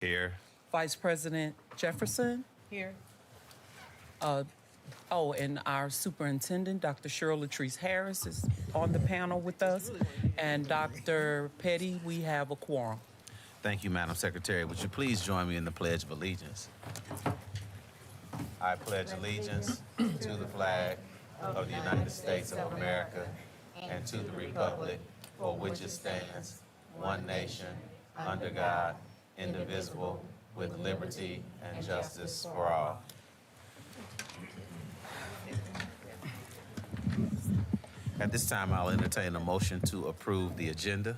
Here. Vice President Jefferson. Here. And our superintendent, Dr. Cheryl Latrice Harris, is on the panel with us. And Dr. Petty, we have a quorum. Thank you, Madam Secretary. Would you please join me in the Pledge of Allegiance? I pledge allegiance to the flag of the United States of America and to the republic for which it stands, one nation, under God, indivisible, with liberty and justice for all. At this time, I'll entertain a motion to approve the agenda.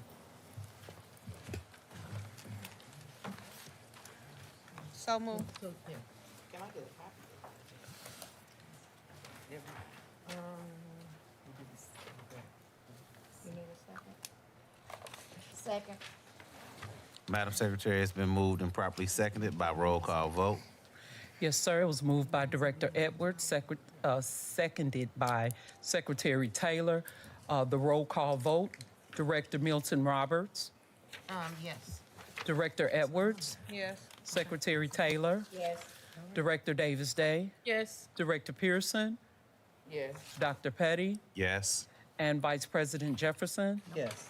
So moved. Can I get a copy? You need a second? Second. Madam Secretary, it's been moved and properly seconded by roll call vote. Yes, sir. It was moved by Director Edwards, seconded by Secretary Taylor. The roll call vote, Director Milton Roberts, Yes. Director Edwards, Yes. Secretary Taylor, Yes. Director Davis Day, Yes. Director Pearson, Yes. Dr. Petty, Yes. and Vice President Jefferson. Yes.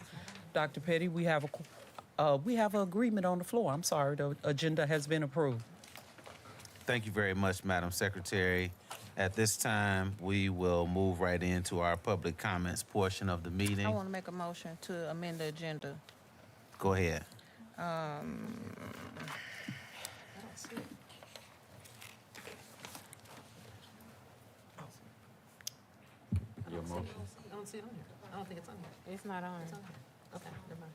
Dr. Petty, we have an agreement on the floor. I'm sorry, the agenda has been approved. Thank you very much, Madam Secretary. At this time, we will move right into our public comments portion of the meeting. I want to make a motion to amend the agenda. Go ahead. Your motion. I don't see it on here. I don't think it's on here. It's not on. It's on here. Okay, never mind.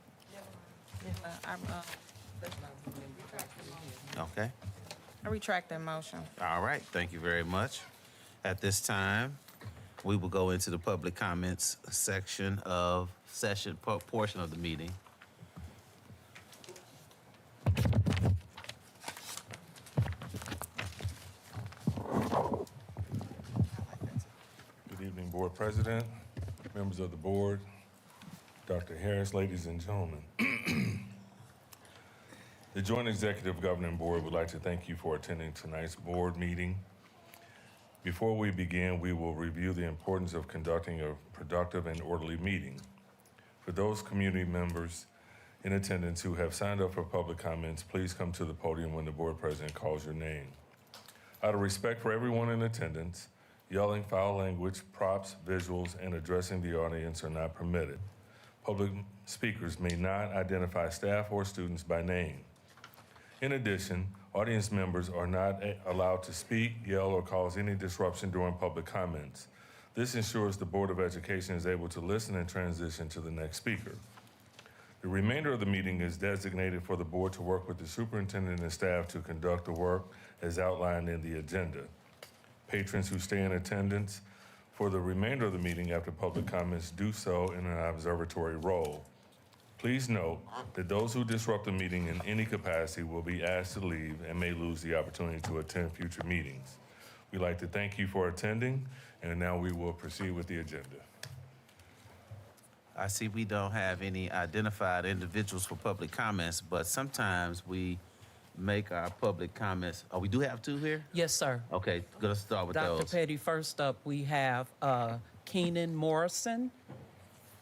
Okay. I retract that motion. All right. Thank you very much. At this time, we will go into the public comments section of portion of the meeting. Good evening, Board President, members of the board, Dr. Harris, ladies and gentlemen. The Joint Executive Governing Board would like to thank you for attending tonight's board meeting. Before we begin, we will review the importance of conducting a productive and orderly meeting. For those community members in attendance who have signed up for public comments, please come to the podium when the board president calls your name. Out of respect for everyone in attendance, yelling, foul language, props, visuals, and addressing the audience are not permitted. Public speakers may not identify staff or students by name. In addition, audience members are not allowed to speak, yell, or cause any disruption during public comments. This ensures the Board of Education is able to listen and transition to the next speaker. The remainder of the meeting is designated for the board to work with the superintendent and staff to conduct the work as outlined in the agenda. Patrons who stay in attendance for the remainder of the meeting after public comments do so in an observatory role. Please note that those who disrupt the meeting in any capacity will be asked to leave and may lose the opportunity to attend future meetings. We'd like to thank you for attending, and now we will proceed with the agenda. I see we don't have any identified individuals for public comments, but sometimes we make our public comments. Oh, we do have two here? Yes, sir. Okay, let's start with Dr. those. Petty, first up, we have Keenan Morrison.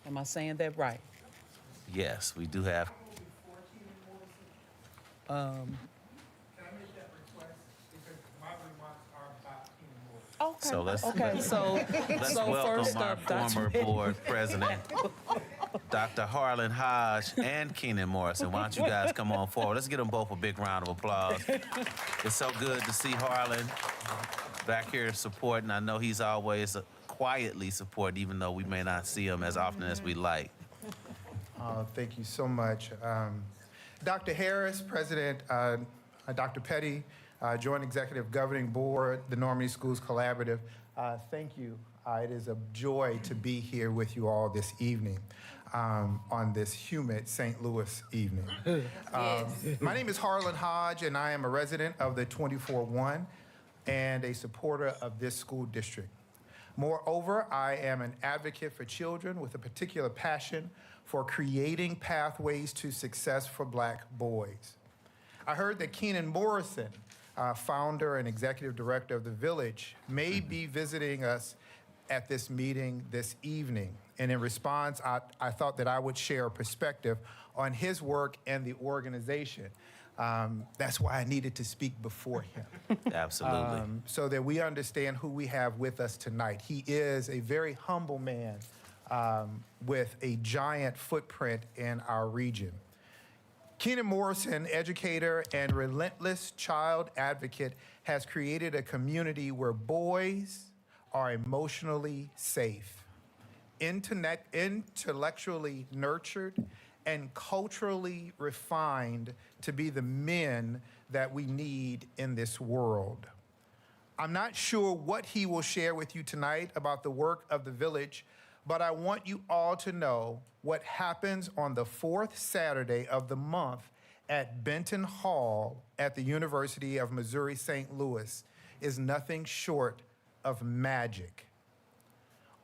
Am I saying that right? Yes, we do have. Can I make that request? Because my remarks are about Keenan Morrison. Okay. So let's Let's welcome our Dr. former Petty. board president, Dr. Harlan Hodge and Keenan Morrison. Why don't you guys come on forward? Let's give them both a big round of applause. It's so good to see Harlan back here supporting. I know he's always quietly supporting, even though we may not see him as often as we like. Thank you so much. Dr. Harris, President, Dr. Petty, Joint Executive Governing Board, the Normandy Schools Collaborative, thank you. It is a joy to be here with you all this evening on this humid St. Louis evening. My name is Harlan Hodge, and I am a resident of the 24-1 and a supporter of this school district. Moreover, I am an advocate for children with a particular passion for creating pathways to success for Black boys. I heard that Keenan Morrison, founder and executive director of The Village, may be visiting us at this meeting this evening. And in response, I thought that I would share a perspective on his work and the organization. That's why I needed to speak before him. Absolutely. So that we understand who we have with us tonight. He is a very humble man with a giant footprint in our region. Keenan Morrison, educator and relentless child advocate, has created a community where boys are emotionally safe, intellectually nurtured, and culturally refined to be the men that we need in this world. I'm not sure what he will share with you tonight about the work of the Village, but I want you all to know what happens on the fourth Saturday of the month at Benton Hall at the University of Missouri St. Louis is nothing short of magic.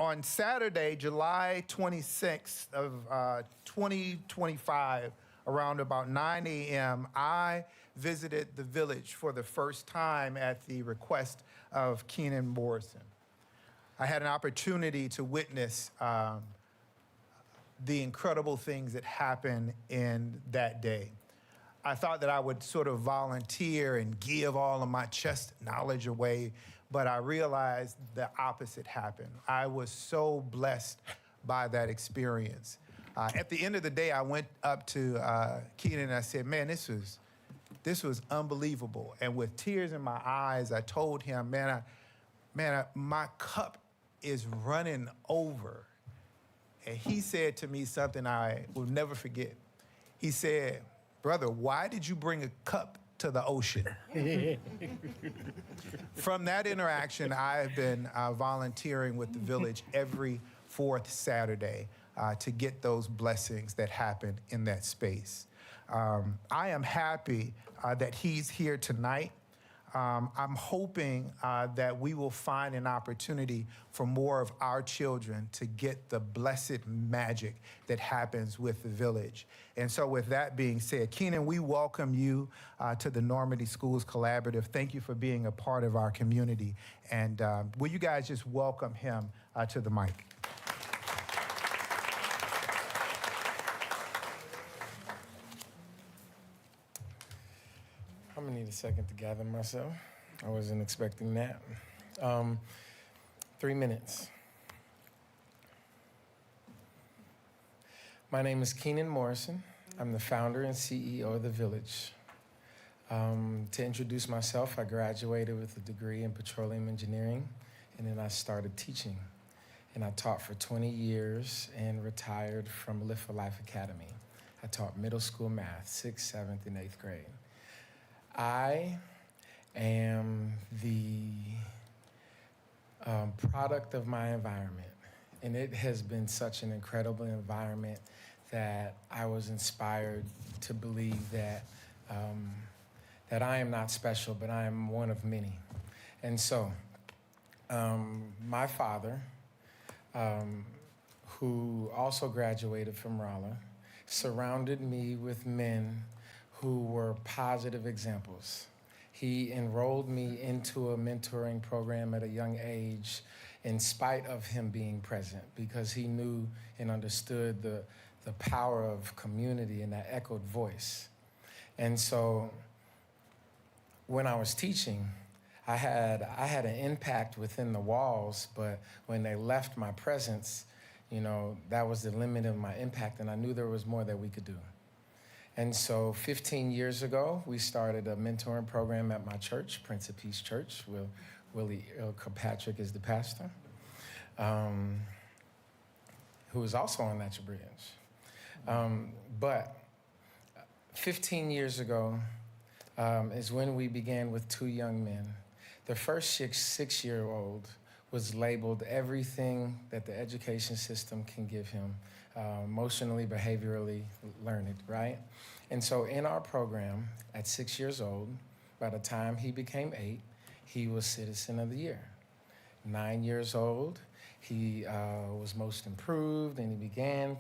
On Saturday, July 26th of 2025, around about 9 a.m., I visited the Village for the first time at the request of Keenan Morrison. I had an opportunity to witness the incredible things that happened in that day. I thought that I would sort of volunteer and give all of my chest knowledge away, but I realized the opposite happened. I was so blessed by that experience. At the end of the day, I went up to Keenan and I said, man, this was unbelievable. And with tears in my eyes, I told him, my cup is running over. And he said to me something I will never forget. He said, brother, why did you bring a cup to the ocean? From that interaction, I've been volunteering with the Village every fourth Saturday to get those blessings that happen in that space. I am happy that he's here tonight. I'm hoping that we will find an opportunity for more of our children to get the blessed magic that happens with the Village. And so with that being said, Keenan, we welcome you to the Normandy Schools Collaborative. Thank you for being a part of our community. And will you guys just welcome him to the mic? I'm gonna need a second to gather myself. I wasn't expecting that. 3 minutes. My name is Keenan Morrison. I'm the founder and CEO of The Village. To introduce myself, I graduated with a degree in petroleum engineering, and then I started teaching. And I taught for 20 years and retired from Lift for Life Academy. I taught middle school math, 6th, 7th, and 8th grade. I am the product of my environment, and it has been such an incredible environment that I was inspired to believe that that I am not special, but I am one of many. And so, my father, who also graduated from Rolla, surrounded me with men who were positive examples. He enrolled me into a mentoring program at a young age in spite of him being present, because he knew and understood the power of community and that echoed voice. And so when I was teaching, I had an impact within the walls, but when they left my presence, that was the limit of my impact, and I knew there was more that we could do. And so 15 years ago, we started a mentoring program at my church, Prince of Peace Church. Willie Kilpatrick is the pastor, who is also on Natural Bridge. But 15 years ago is when we began with 2 young men. The first 6-year-old was labeled everything that the education system can give him, emotionally, behaviorally learned, right? And so in our program, at 6 years old, by the time he became 8, he was Citizen of the Year. 9 years old, He was most improved, and he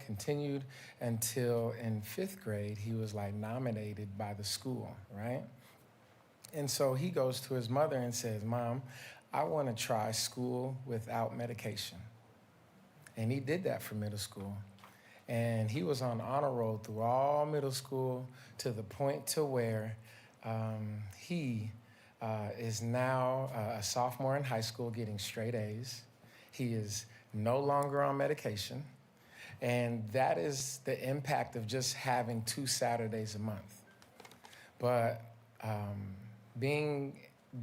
continued until in 5th grade, he was like nominated by the school, right? And so he goes to his mother and says, Mom, I want to try school without medication. And he did that for middle school. And he was on honor roll through all middle school to the point to where he is now a sophomore in high school getting straight A's. He is no longer on medication. And that is the impact of just having 2 Saturdays a month. But being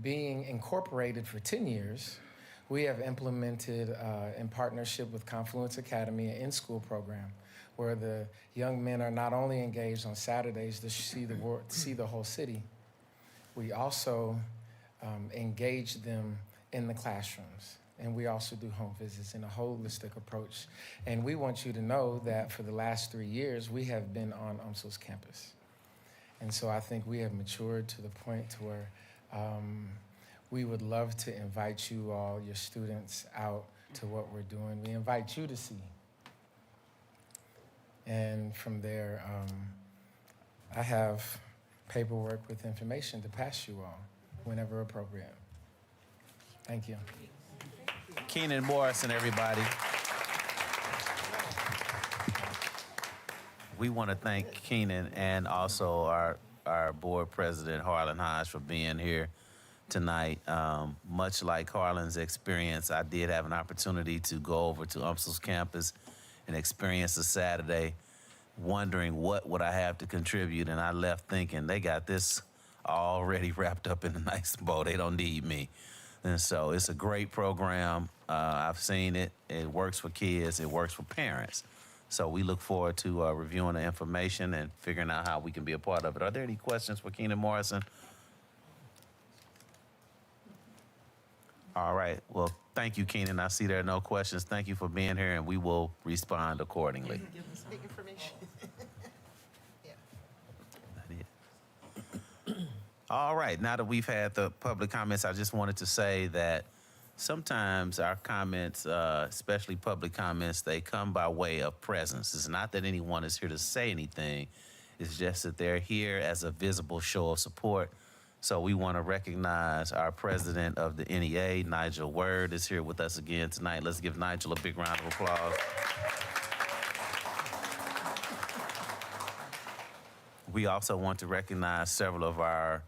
incorporated for 10 years, we have implemented in partnership with Confluence Academy an in-school program where the young men are not only engaged on Saturdays to see the whole city, we also engage them in the classrooms. And we also do home visits in a holistic approach. And we want you to know that for the last 3 years, we have been on UMSL's campus. And so I think we have matured to the point to where we would love to invite you all, your students, out to what we're doing. We invite you to see. And from there, I have paperwork with information to pass you all whenever appropriate. Thank you. Keenan Morrison, everybody. We want to thank Keenan and also our board president, Harlan Hodge, for being here tonight. Much like Harlan's experience, I did have an opportunity to go over to UMSL's campus and experience a Saturday, wondering what would I have to contribute, and I left thinking they got this already wrapped up in a nice bow. They don't need me. And so it's a great program. I've seen it. It works for kids. It works for parents. So we look forward to reviewing the information and figuring out how we can be a part of it. Are there any questions for Keenan Morrison? All right. Well, thank you, Keenan. I see there are no questions. Thank you for being here, and we will respond accordingly. Big information. All right, now that we've had the public comments, I just wanted to say that sometimes our comments, especially public comments, they come by way of presence. It's not that anyone is here to say anything. It's just that they're here as a visible show of support. So we want to recognize our president of the NEA, Nigel Word, is here with us again tonight. Let's give Nigel a big round of applause. We also want to recognize several of our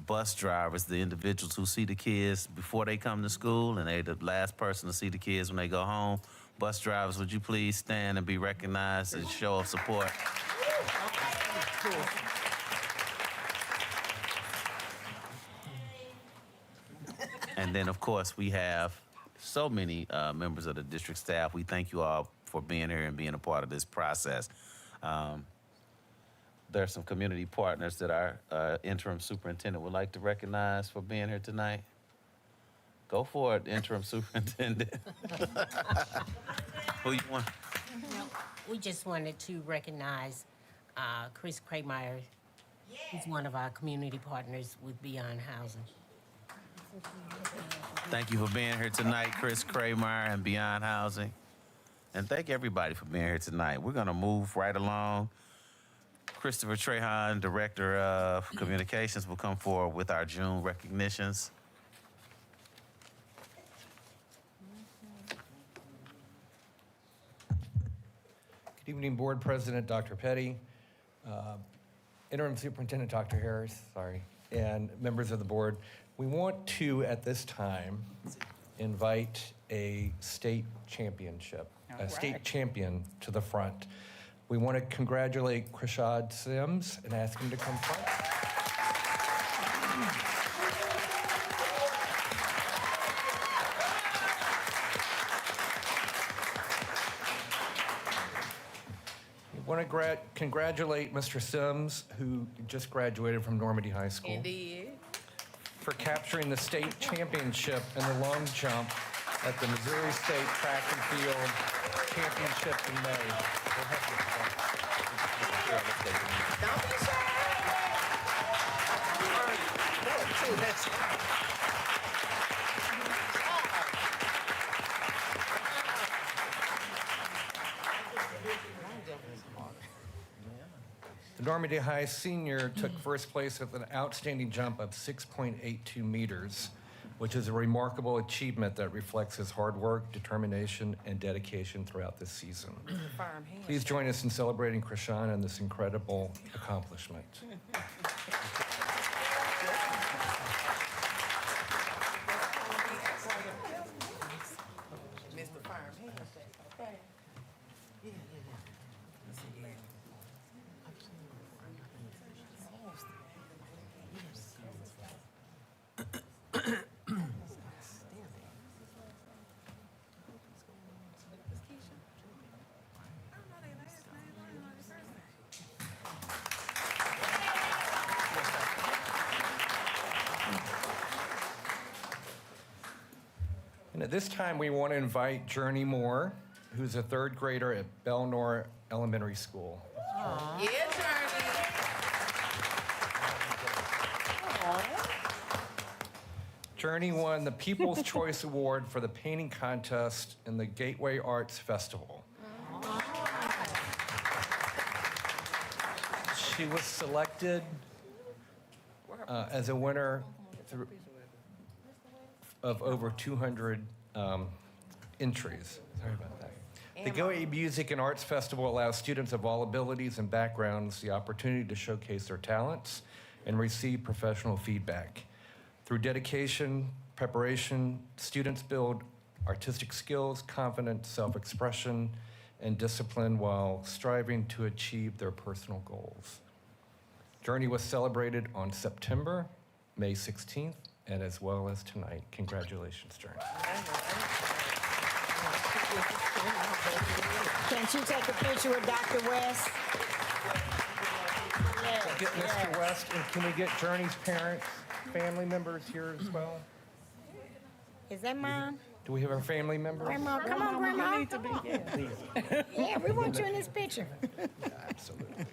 bus drivers, the individuals who see the kids before they come to school, and they're the last person to see the kids when they go home. Bus drivers, would you please stand and be recognized as a show of support? And then, of course, we have so many members of the district staff. We thank you all for being here and being a part of this process. There are some community partners that our interim superintendent would like to recognize for being here tonight. Go for it, interim superintendent. Who you want? We just wanted to recognize Chris Krameyer. He's one of our community partners with Beyond Housing. Thank you for being here tonight, Chris Krameyer and Beyond Housing. And thank everybody for being here tonight. We're going to move right along. Christopher Trahan, Director of Communications, will come forward with our June recognitions. Good evening, Board President Dr. Petty, Interim Superintendent Dr. Harris, and members of the board. We want to, at this time, invite a state champion to the front. We want to congratulate Krishad Sims and ask him to come front. We want to congratulate Mr. Sims, who just graduated from Normandy High School. Indeed. For capturing the state championship in the long jump at the Missouri State Track and Field Championship in May. Don't be shy. Normandy High senior took first place with an outstanding jump of 6.82 meters, which is a remarkable achievement that reflects his hard work, determination, and dedication throughout this season. Please join us in celebrating Krishan and this incredible accomplishment. Mr. Firm Hand. And at this time, we want to invite Journey Moore, who's a third grader at Belnor Elementary School. Yeah, Journey. Journey won the People's Choice Award for the painting contest in the Gateway Arts Festival. She was selected as a winner of over 200 entries. Sorry about that. The Gateway Music and Arts Festival allows students of all abilities and backgrounds the opportunity to showcase their talents and receive professional feedback. Through dedication, preparation, students build artistic skills, confidence, self-expression, and discipline while striving to achieve their personal goals. Journey was celebrated on September, May 16th, and as well as tonight. Congratulations, Journey. Can't you take a picture with Dr. West? Get Mr. West, and can we get Journey's parents, family members here as well? Is that mine? Do we have our family members? Grandma, come on, Grandma. Yeah, we want you in this picture. Absolutely.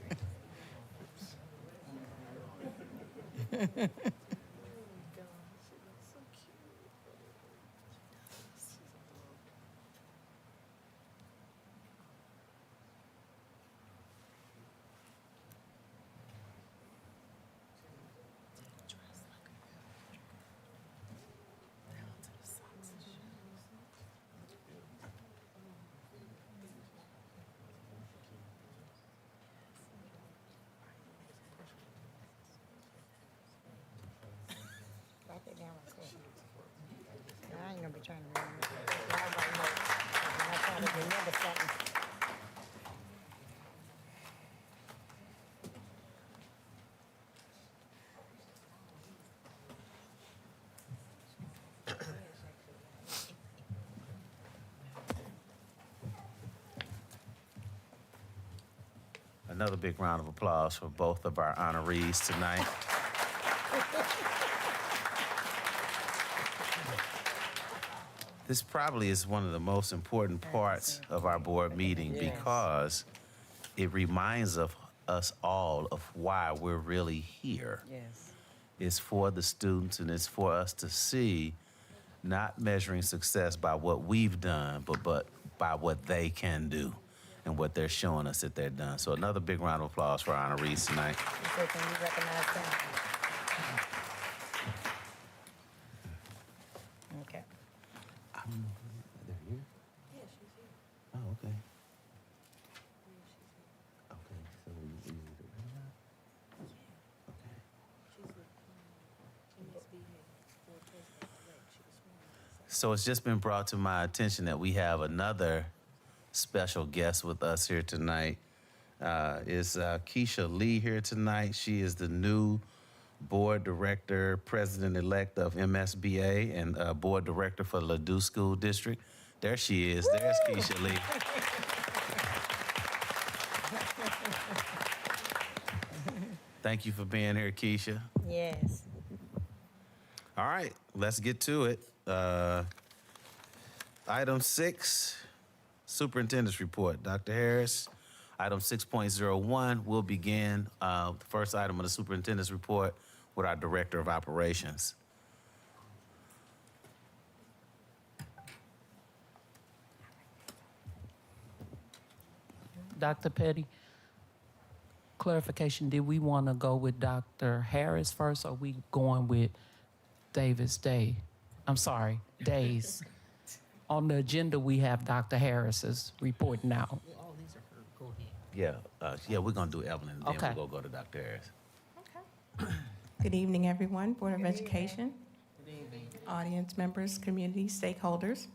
Write that down real quick. I ain't gonna be trying to remember. I'm trying to remember something. Another big round of applause for both of our honorees tonight. This probably is one of the most important parts of our board meeting because it reminds of us all of why we're really here. Yes. It's for the students and it's for us to see not measuring success by what we've done, but by what they can do and what they're showing us that they're done. So another big round of applause for our honorees tonight. So can you recognize them? Okay. They're here? Yeah, she's here. Oh, okay. Okay, so we need to bring her up? Okay. So it's just been brought to my attention that we have another special guest with us here tonight. Is Keisha Lee here tonight? She is the new board director, president-elect of MSBA, and board director for the Ladue School District. There she is. Woo! There's Keisha Lee. Thank you for being here, Keisha. Yes. All right, let's get to it. Item 6, Superintendent's Report. Dr. Harris, item 6.01, we'll begin the first item of the Superintendent's Report with our Director of Operations. Dr. Petty, clarification, did we want to go with Dr. Harris first, or we going with Davis Day? I'm sorry, Days. On the agenda, we have Dr. Harris's report now. Well, all these are her. Go ahead. Yeah, we're gonna do Evelyn, and then Okay. we'll go to Dr. Harris. Good evening, everyone. Board of Education, audience members, community stakeholders.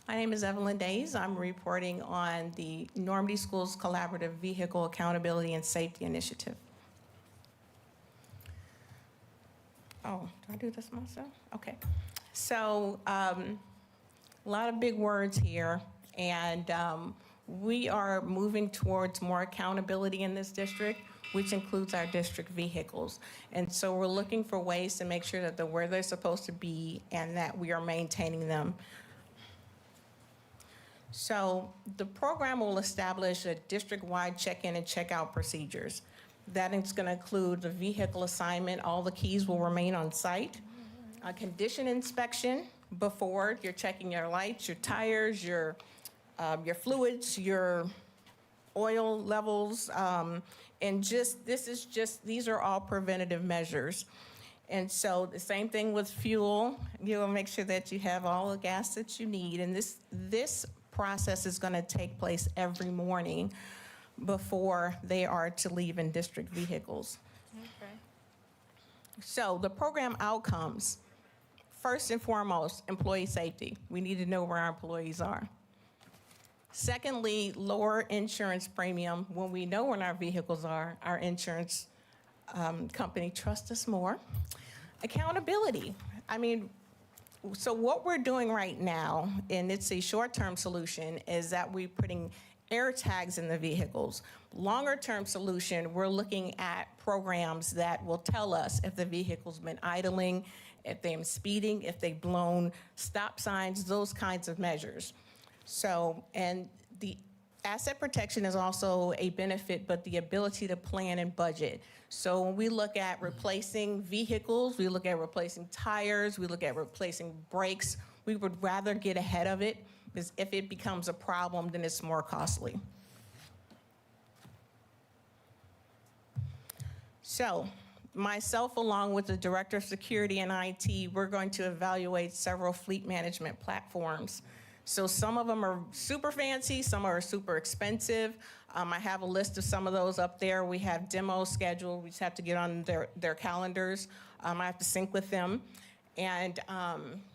My name is Evelyn Days. I'm reporting on the Normandy Schools Collaborative Vehicle Accountability and Safety Initiative. Oh, do I do this myself? Okay. So, a lot of big words here, and we are moving towards more accountability in this district, which includes our district vehicles. And so we're looking for ways to make sure that they're where they're supposed to be and that we are maintaining them. So the program will establish a district-wide check-in and check-out procedures. That is going to include the vehicle assignment. All the keys will remain on site. A condition inspection before you're checking your lights, your tires, your fluids, your oil levels, and these are all preventative measures. And so the same thing with fuel. You'll make sure that you have all the gas that you need. And this process is going to take place every morning before they are to leave in district vehicles. Okay. So the program outcomes, first and foremost, employee safety. We need to know where our employees are. Secondly, lower insurance premium. When we know where our vehicles are, our insurance company trusts us more. Accountability. So what we're doing right now, and it's a short-term solution, is that we're putting air tags in the vehicles. Longer-term solution, we're looking at programs that will tell us if the vehicle's been idling, if they're speeding, if they've blown stop signs, those kinds of measures. So, and the asset protection is also a benefit, but the ability to plan and budget. So when we look at replacing vehicles, we look at replacing tires, we look at replacing brakes, we would rather get ahead of it, because if it becomes a problem, then it's more costly. So myself, along with the Director of Security and IT, we're going to evaluate several fleet management platforms. So some of them are super fancy, some are super expensive. I have a list of some of those up there. We have demos scheduled. We just have to get on their calendars. I have to sync with them. And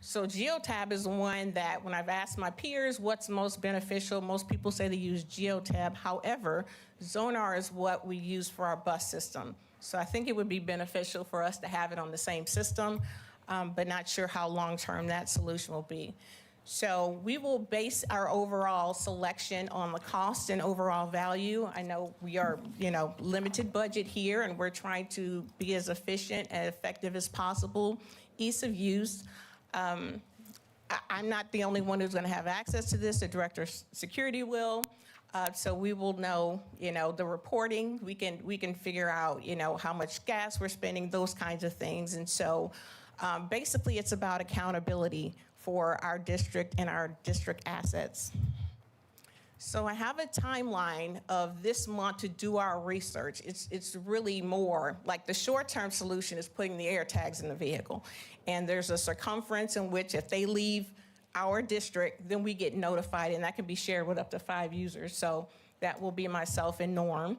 so Geotab is one that when I've asked my peers what's most beneficial, most people say they use Geotab. However, Zonar is what we use for our bus system. So I think it would be beneficial for us to have it on the same system, but not sure how long-term that solution will be. So we will base our overall selection on the cost and overall value. I know we are, limited budget here, and we're trying to be as efficient and effective as possible. Ease of use. I'm not the only one who's going to have access to this. The Director of Security will. So we will know, the reporting. We can figure out, how much gas we're spending, those kinds of things. And so basically it's about accountability for our district and our district assets. So I have a timeline of this month to do our research. It's really more like the short-term solution is putting the air tags in the vehicle. And there's a circumference in which if they leave our district, then we get notified, and that can be shared with up to 5 users. So that will be myself and Norm.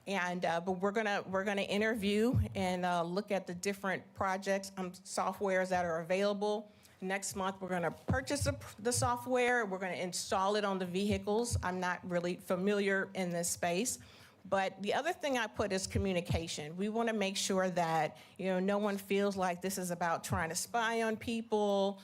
And but we're gonna interview and look at the different projects, softwares that are available. Next month, we're going to purchase the software. We're going to install it on the vehicles. I'm not really familiar in this space. But the other thing I put is communication. We want to make sure that, no one feels like this is about trying to spy on people.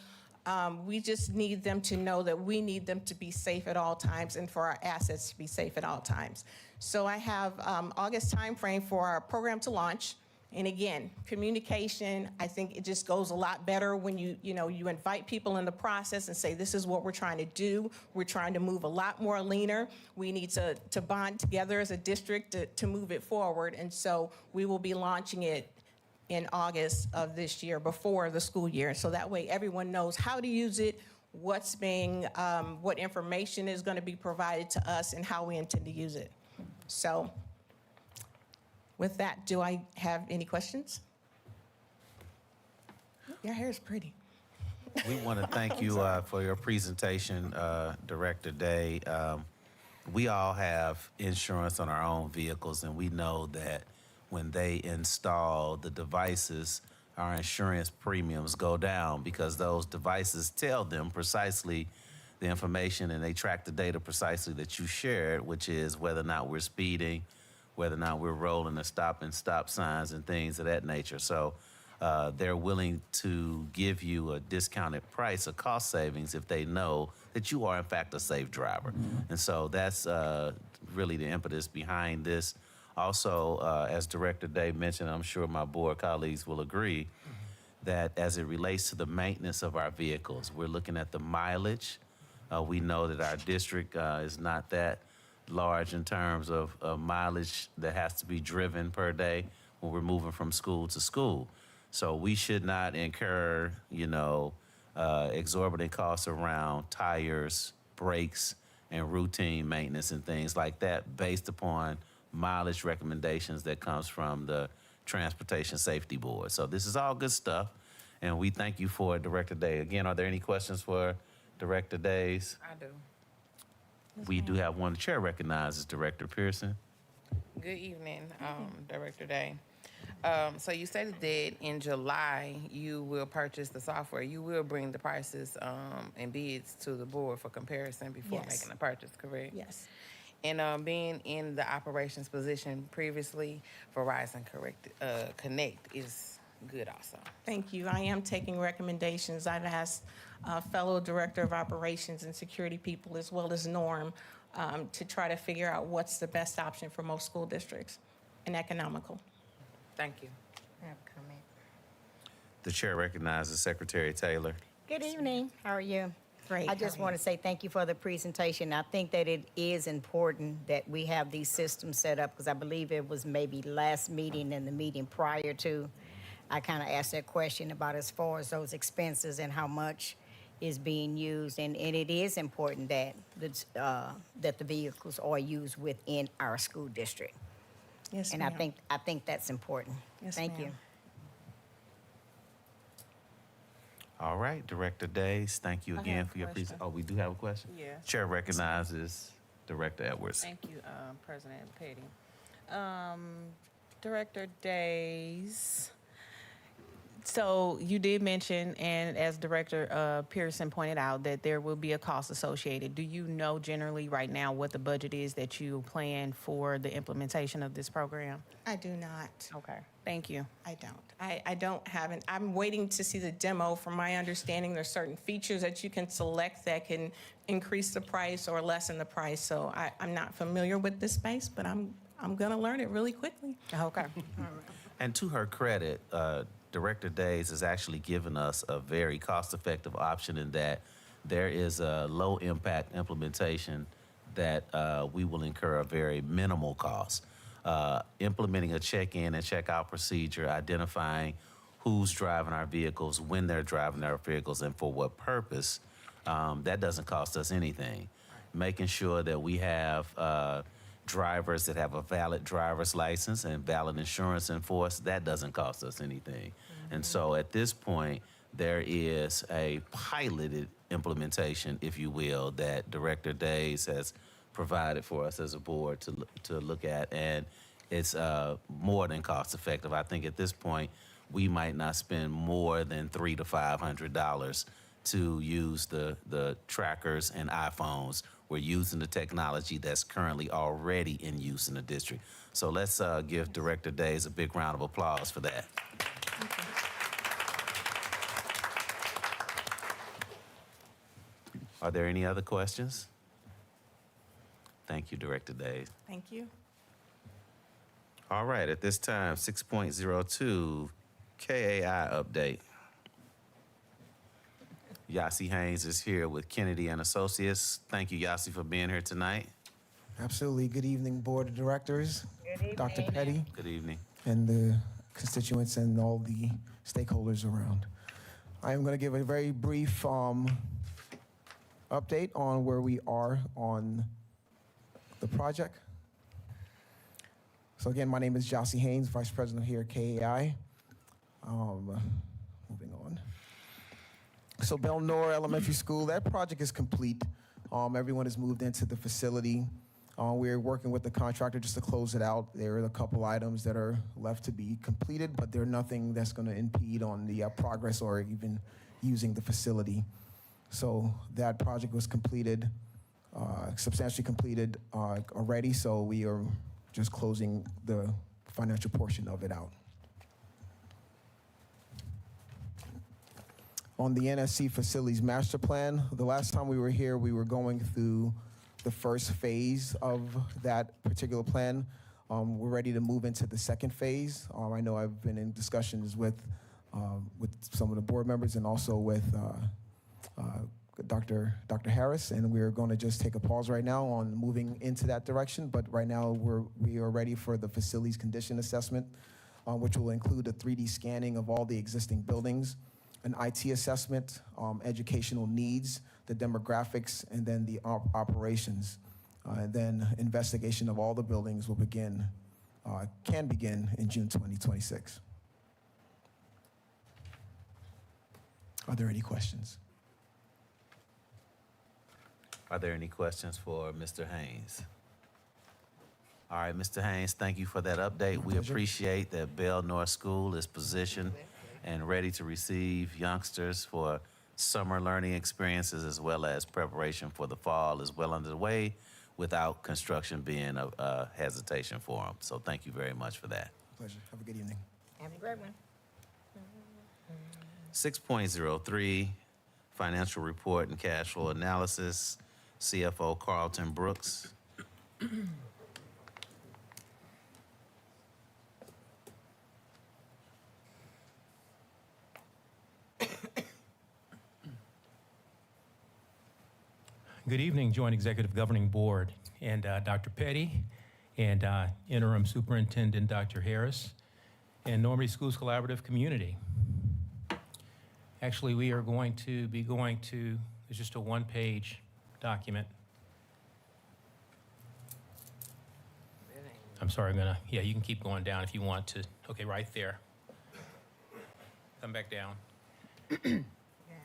We just need them to know that we need them to be safe at all times and for our assets to be safe at all times. So I have August timeframe for our program to launch. And again, communication, I think it just goes a lot better when you invite people in the process and say, this is what we're trying to do. We're trying to move a lot more leaner. We need to bond together as a district to move it forward. And so we will be launching it in August of this year before the school year. So that way everyone knows how to use it, what information is going to be provided to us and how we intend to use it. So with that, do I have any questions? Your hair is pretty. We want to thank you for your presentation, Director Day. We all have insurance on our own vehicles, and we know that when they install the devices, our insurance premiums go down because those devices tell them precisely the information and they track the data precisely that you shared, which is whether or not we're speeding, whether or not we're rolling the stop and stop signs and things of that nature. So they're willing to give you a discounted price, a cost savings, if they know that you are, in fact, a safe driver. And so that's really the impetus behind this. Also, as Director Day mentioned, I'm sure my board colleagues will agree that as it relates to the maintenance of our vehicles, we're looking at the mileage. We know that our district is not that large in terms of mileage that has to be driven per day when we're moving from school to school. So we should not incur, exorbitant costs around tires, brakes, and routine maintenance and things like that based upon mileage recommendations that comes from the Transportation Safety Board. So this is all good stuff, and we thank you for it, Director Day. Again, are there any questions for Director Days? I do. We do have one. The chair recognizes Director Pearson. Good evening, Director Day. So you stated that in July you will purchase the software. You will bring the prices and bids to the board for comparison before Yes. making a purchase, correct? Yes. And being in the operations position previously, Verizon Connect is good also. Thank you. I am taking recommendations. I've asked fellow Director of Operations and Security people, as well as Norm, to try to figure out what's the best option for most school districts and economical. Thank you. I have a comment. The chair recognizes Secretary Taylor. Good evening. How are you? Great. I just want to say thank you for the presentation. I think that it is important that we have these systems set up because I believe it was maybe last meeting and the meeting prior to, I kind of asked that question about as far as those expenses and how much is being used. And it is important that the vehicles are used within our school district. Yes, And ma'am. I think that's important. Yes, Thank you. ma'am. All right, Director Days, thank you I again have a for your presentation. question. Oh, we do have a question? Yeah. Chair recognizes Director Edwards. Thank you, President Petty. Director Days. So you did mention, and as Director Pearson pointed out, that there will be a cost associated. Do you know generally right now what the budget is that you plan for the implementation of this program? I do not. Okay, thank you. I don't. I don't have it. I'm waiting to see the demo. From my understanding, there's certain features that you can select that can increase the price or lessen the price. So I'm not familiar with this space, but I'm going to learn it really quickly. Okay. And to her credit, Director Days has actually given us a very cost-effective option in that there is a low-impact implementation that we will incur a very minimal cost. Implementing a check-in and check-out procedure, identifying who's driving our vehicles, when they're driving our vehicles, and for what purpose, that doesn't cost us anything. Making sure that we have drivers that have a valid driver's license and valid insurance in force, that doesn't cost us anything. And so at this point, there is a piloted implementation, if you will, that Director Days has provided for us as a board to look at, and it's more than cost effective. I think at this point, we might not spend more than $300 to $500 to use the trackers and iPhones. We're using the technology that's currently already in use in the district. So let's give Director Days a big round of applause for that. Are there any other questions? Thank you, Director Days. Thank you. All right, at this time, 6.02, KAI update. Yasi Haynes is here with Kennedy and Associates. Thank you, Yasi, for being here tonight. Absolutely. Good evening, Board of Directors, Dr. Petty, Good evening. and the constituents and all the stakeholders around. I am going to give a very brief update on where we are on the project. So again, my name is Jossie Haynes, Vice President here at KAI. Moving on. So Bell Nor Elementary School, that project is complete. Everyone has moved into the facility. We're working with the contractor just to close it out. There are a couple items that are left to be completed, but there's nothing that's going to impede on the progress or even using the facility. So that project was completed, substantially completed already, so we are just closing the financial portion of it out. On the NSC Facilities Master Plan, the last time we were here, we were going through the first phase of that particular plan. We're ready to move into the second phase. I know I've been in discussions with some of the board members and also with Dr. Harris, and we're going to just take a pause right now on moving into that direction. But right now, we are ready for the facilities condition assessment, which will include a 3D scanning of all the existing buildings, an IT assessment, educational needs, the demographics, and then the operations. And then investigation of all the buildings will can begin in June 2026. Are there any questions? Are there any questions for Mr. Haynes? All right, Mr. Haynes, thank you for that update. We appreciate that Bell North School is positioned and ready to receive youngsters for summer learning experiences as well as preparation for the fall is well underway without construction being a hesitation for them. So thank you very much for that. Pleasure. Have a good evening. Have a great one. 6.03, financial report and cash flow analysis, CFO Carlton Brooks. Good evening, Joint Executive Governing Board and Dr. Petty and Interim Superintendent Dr. Harris and Normandy Schools Collaborative Community. Actually, we are going to be it's just a one-page document. I'm sorry, you can keep going down if you want to. Okay, right there. Come back down.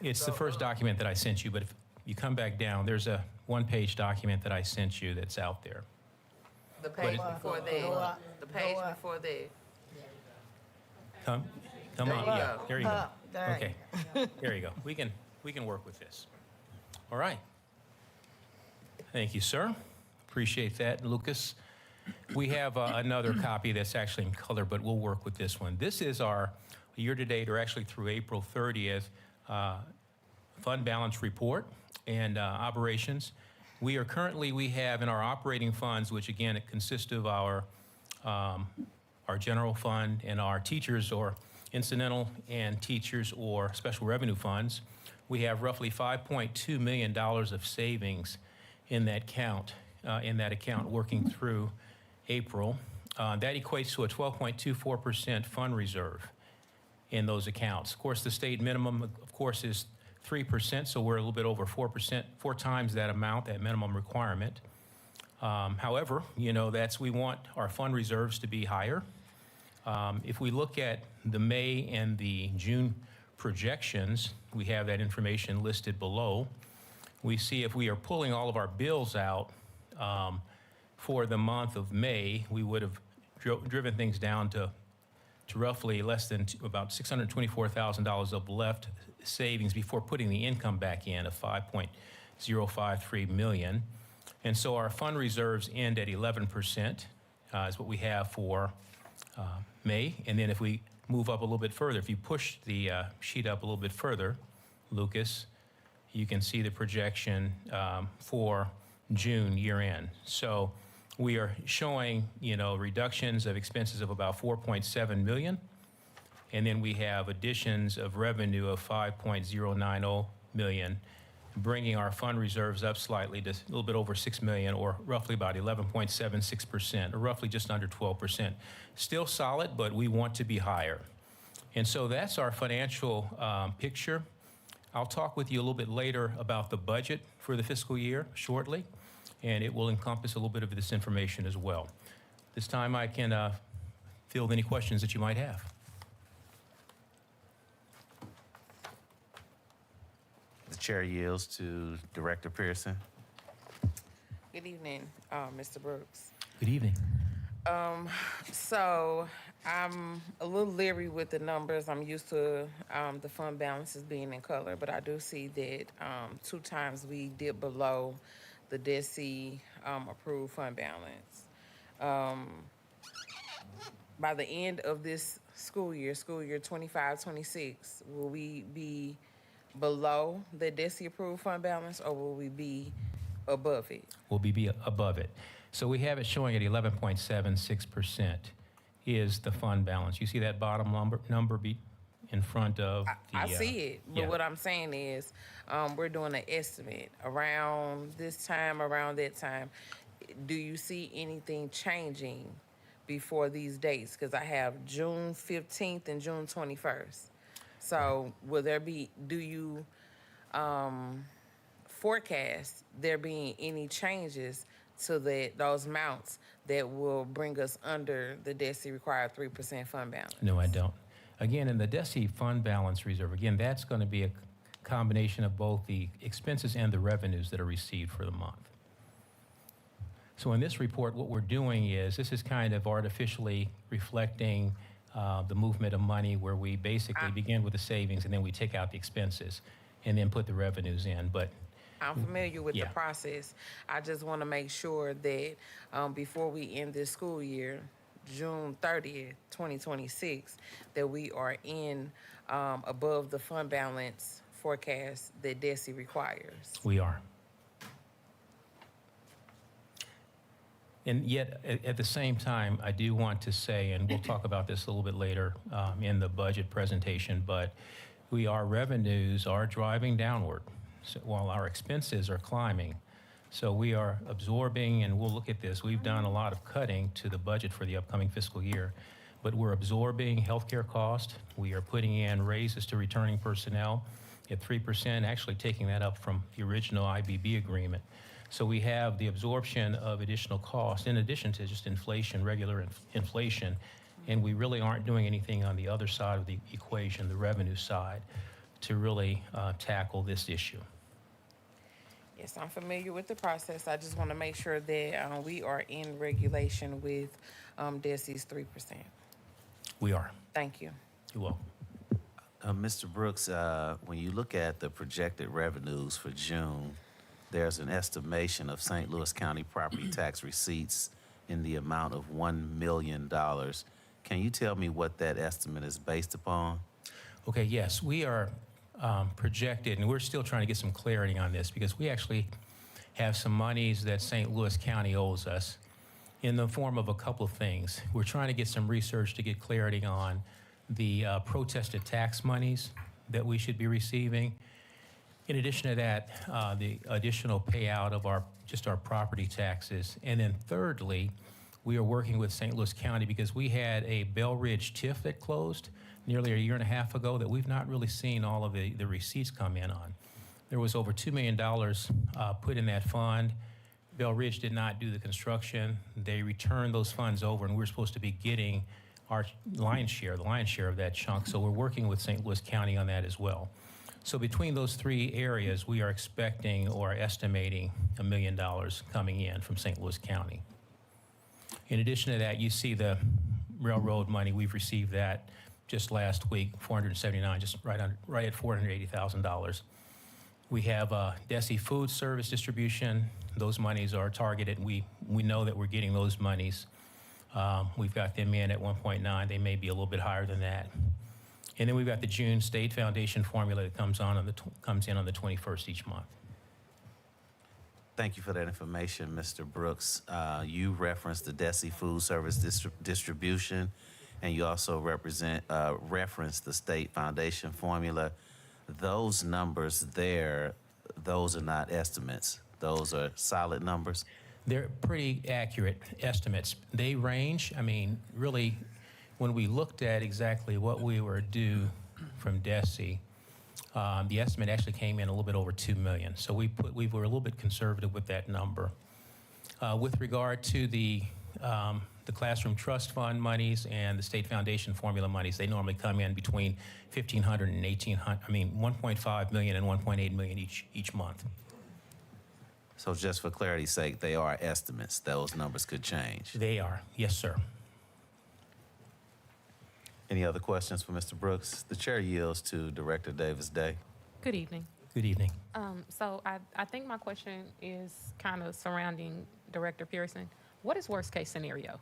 It's the first document that I sent you, but if you come back down, there's a one-page document that I sent you that's out there. The page before there. The page before there. Come There on, you yeah, go. there you go. There you Okay, there you go. We can work with this. All right. Thank you, sir. Appreciate that, Lucas. We have another copy that's actually in color, but we'll work with this one. This is our year-to-date, or actually through April 30th, fund balance report and operations. We have in our operating funds, which again, it consists of our general fund and our teachers or incidental and teachers or special revenue funds. We have roughly $5.2 million of savings in that account working through April. That equates to a 12.24% fund reserve in those accounts. Of course, the state minimum, of course, is 3%, so we're a little bit over 4%, 4 times that amount, that minimum requirement. However, we want our fund reserves to be higher. If we look at the May and the June projections, we have that information listed below. We see if we are pulling all of our bills out for the month of May, we would have driven things down to roughly less than about $624,000 of left savings before putting the income back in of $5.053 million. And so our fund reserves end at 11% is what we have for May. And then if we move up a little bit further, if you push the sheet up a little bit further, Lucas, you can see the projection for June year end. So we are showing, reductions of expenses of about $4.7 million. And then we have additions of revenue of $5.090 million, bringing our fund reserves up slightly to a little bit over $6 million, or roughly about 11.76%, or roughly just under 12%. Still solid, but we want to be higher. And so that's our financial picture. I'll talk with you a little bit later about the budget for the fiscal year shortly, and it will encompass a little bit of this information as well. This time I can field any questions that you might have. The chair yields to Director Pearson. Good evening, Mr. Brooks. Good evening. So I'm a little leery with the numbers. I'm used to the fund balances being in color, but I do see that 2 times we dipped below the DESE approved fund balance. By the end of this school year 25-26, will we be below the DESE approved fund balance, or will we be above it? Will be above it. So we have it showing at 11.76% is the fund balance. You see that bottom number be in front of the... I see it, but yeah. what I'm saying is we're doing an estimate around this time, around that time. Do you see anything changing before these dates? Because I have June 15th and June 21st. So will there be, do you forecast there being any changes to those amounts that will bring us under the DESE required 3% fund balance? No, I don't. Again, in the DESE fund balance reserve, again, that's going to be a combination of both the expenses and the revenues that are received for the month. So in this report, what we're doing is, this is kind of artificially reflecting the movement of money, where we basically begin with the savings and then we take out the expenses and then put the revenues in. But I'm familiar with Yeah. the process. I just want to make sure that before we end this school year, June 30th, 2026, that we are in above the fund balance forecast that DESE requires. we are. And yet, at the same time, I do want to say, and we'll talk about this a little bit later in the budget presentation, but our revenues are driving downward, so while our expenses are climbing. So we are absorbing, and we'll look at this, we've done a lot of cutting to the budget for the upcoming fiscal year, but we're absorbing healthcare costs. We are putting in raises to returning personnel at 3%, actually taking that up from the original IBB agreement. So we have the absorption of additional costs in addition to just inflation, regular inflation, and we really aren't doing anything on the other side of the equation, the revenue side, to really tackle this issue. Yes, I'm familiar with the process. I just want to make sure that we are in regulation with DESE's 3%. We are. Thank you. You're welcome. Mr. Brooks, when you look at the projected revenues for June, there's an estimation of St. Louis County property tax receipts in the amount of $1 million. Can you tell me what that estimate is based upon? Okay, yes, we are projected, and we're still trying to get some clarity on this, because we actually have some monies that St. Louis County owes us in the form of a couple of things. We're trying to get some research to get clarity on the protested tax monies that we should be receiving. In addition to that, the additional payout of our property taxes. And then thirdly, we are working with St. Louis County because we had a Bell Ridge TIF that closed nearly a year and a half ago that we've not really seen all of the receipts come in on. There was over $2 million put in that fund. Bell Ridge did not do the construction. They returned those funds over, and we're supposed to be getting our lion's share of that chunk. So we're working with St. Louis County on that as well. So between those 3 areas, we are expecting or estimating $1 million coming in from St. Louis County. In addition to that, you see the railroad money. We've received that just last week, $479, just right at $480,000. We have DESE food service distribution. Those monies are targeted. We know that we're getting those monies. We've got them in at 1.9. They may be a little bit higher than that. And then we've got the June State Foundation formula that comes in on the 21st each month. Thank you for that information, Mr. Brooks. You referenced the DESE food service distribution, and you also referenced the State Foundation formula. Those numbers there, those are not estimates. Those are solid numbers. They're pretty accurate estimates. They range, really, when we looked at exactly what we were due from DESE, the estimate actually came in a little bit over $2 million. So we were a little bit conservative with that number. With regard to the the Classroom Trust Fund monies and the State Foundation formula monies, they normally come in between $1,500 and $1,800, I mean, $1.5 million and $1.8 million each month. So just for clarity's sake, they are estimates. Those numbers could change. They are, yes, sir. Any other questions for Mr. Brooks? The chair yields to Director Davis Day. Good evening. Good evening. So I think my question is kind of surrounding Director Pearson. What is worst case scenario?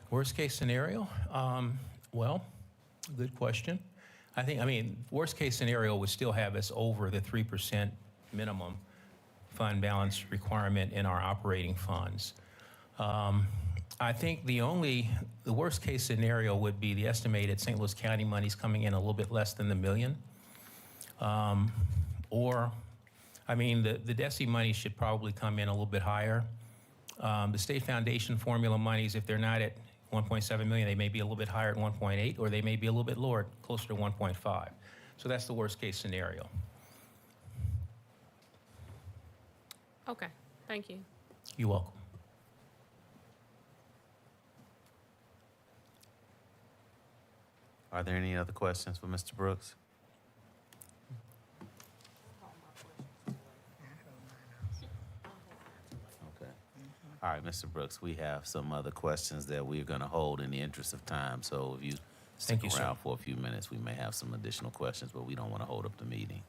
Worst case scenario? Well, good question. I mean, worst case scenario would still have us over the 3% minimum fund balance requirement in our operating funds. I think the worst case scenario would be the estimated St. Louis County monies coming in a little bit less than the million. Or, I mean, the DESI money should probably come in a little bit higher. The State Foundation formula monies, if they're not at 1.7 million, they may be a little bit higher at 1.8, or they may be a little bit lower, closer to 1.5. So that's the worst case scenario. Okay, thank you. You're welcome. Are there any other questions for Mr. Brooks? Okay. All right, Mr. Brooks, we have some other questions that we're going to hold in the interest of time. So if you stick Thank you, around sir. for a few minutes, we may have some additional questions, but we don't want to hold up the meeting.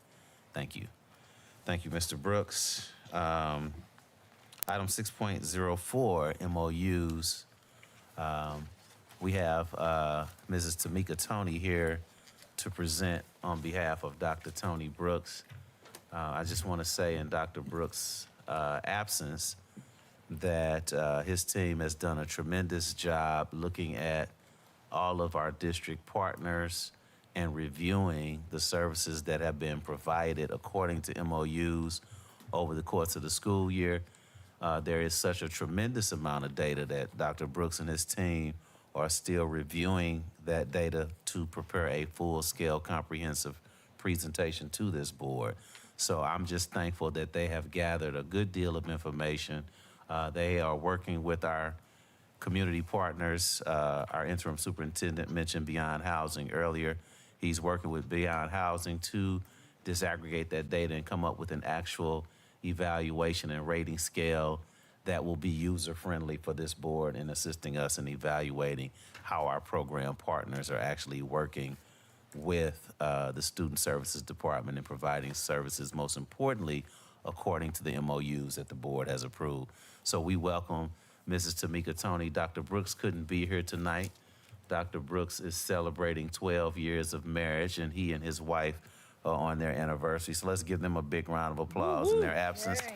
Thank you. Thank you, Mr. Brooks. Item 6.04, MOUs. We have Mrs. Tamika Tony here to present on behalf of Dr. Tony Brooks. I just want to say in Dr. Brooks' absence that his team has done a tremendous job looking at all of our district partners and reviewing the services that have been provided according to MOUs over the course of the school year. There is such a tremendous amount of data that Dr. Brooks and his team are still reviewing that data to prepare a full-scale comprehensive presentation to this board. So I'm just thankful that they have gathered a good deal of information. They are working with our community partners. Our interim superintendent mentioned Beyond Housing earlier. He's working with Beyond Housing to disaggregate that data and come up with an actual evaluation and rating scale that will be user-friendly for this board in assisting us in evaluating how our program partners are actually working with the Student Services Department and providing services, most importantly, according to the MOUs that the board has approved. So we welcome Mrs. Tamika Tony. Dr. Brooks couldn't be here tonight. Dr. Brooks is celebrating 12 years of marriage, and he and his wife are on their anniversary. So let's give them a big round of applause in their absence. Yay.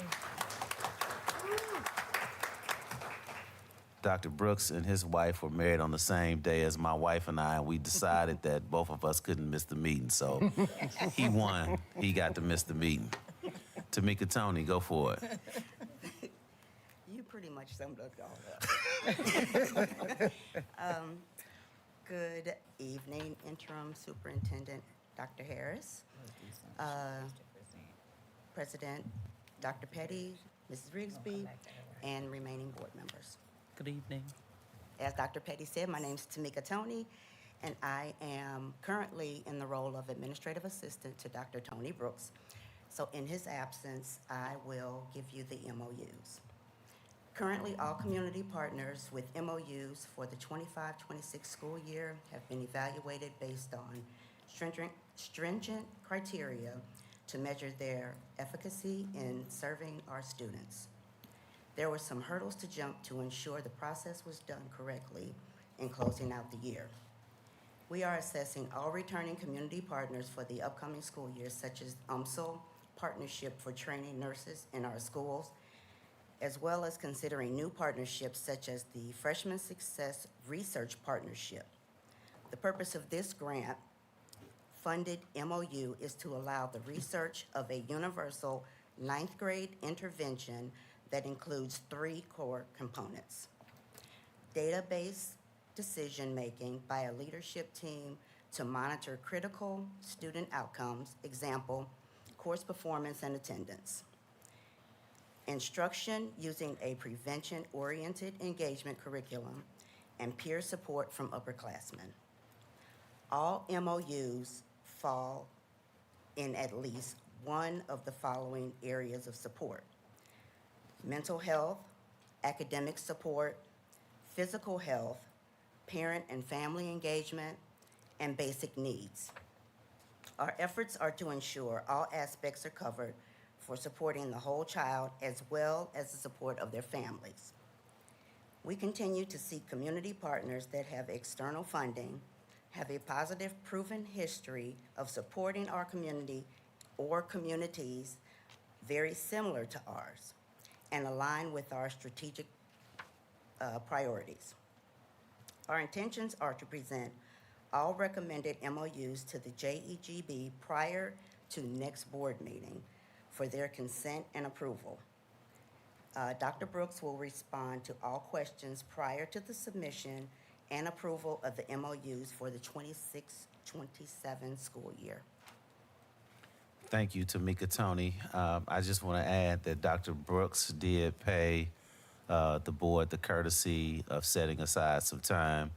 Dr. Brooks and his wife were married on the same day as my wife and I, and we decided that both of us couldn't miss the meeting. So he won. He got to miss the meeting. Tamika Tony, go for it. You pretty much summed it all up. Good evening, Interim Superintendent Dr. Harris, President Dr. Petty, Mrs. Rigsby, and remaining board members. Good evening. As Dr. Petty said, my name is Tamika Tony, and I am currently in the role of Administrative Assistant to Dr. Tony Brooks. So in his absence, I will give you the MOUs. Currently, all community partners with MOUs for the 25-26 school year have been evaluated based on stringent criteria to measure their efficacy in serving our students. There were some hurdles to jump to ensure the process was done correctly in closing out the year. We are assessing all returning community partners for the upcoming school year, such as UMSL, Partnership for Training Nurses in our schools, as well as considering new partnerships such as the Freshman Success Research Partnership. The purpose of this grant funded MOU is to allow the research of a universal 9th grade intervention that includes 3 core components: database decision-making by a leadership team to monitor critical student outcomes, example, course performance and attendance; instruction using a prevention-oriented engagement curriculum, and peer support from upperclassmen. All MOUs fall in at least one of the following areas of support: mental health, academic support, physical health, parent and family engagement, and basic needs. Our efforts are to ensure all aspects are covered for supporting the whole child as well as the support of their families. We continue to seek community partners that have external funding, have a positive proven history of supporting our community or communities very similar to ours, and align with our strategic priorities. Our intentions are to present all recommended MOUs to the JEGB prior to next board meeting for their consent and approval. Dr. Brooks will respond to all questions prior to the submission and approval of the MOUs for the 26-27 school year. Thank you, Tamika Tony. I just want to add that Dr. Brooks did pay the board the courtesy of setting aside some time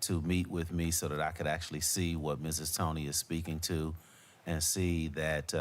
to meet with me so that I could actually see what Mrs. Tony is speaking to and see that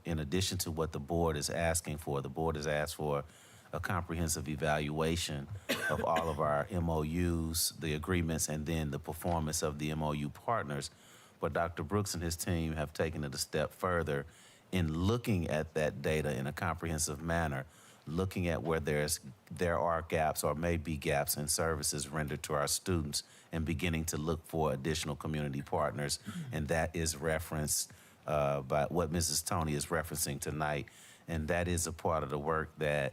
in addition to what the board is asking for, the board has asked for a comprehensive evaluation of all of our MOUs, the agreements, and then the performance of the MOU partners. But Dr. Brooks and his team have taken it a step further in looking at that data in a comprehensive manner, looking at where there are gaps or may be gaps in services rendered to our students, and beginning to look for additional community partners. And that is referenced by what Mrs. Tony is referencing tonight. And that is a part of the work that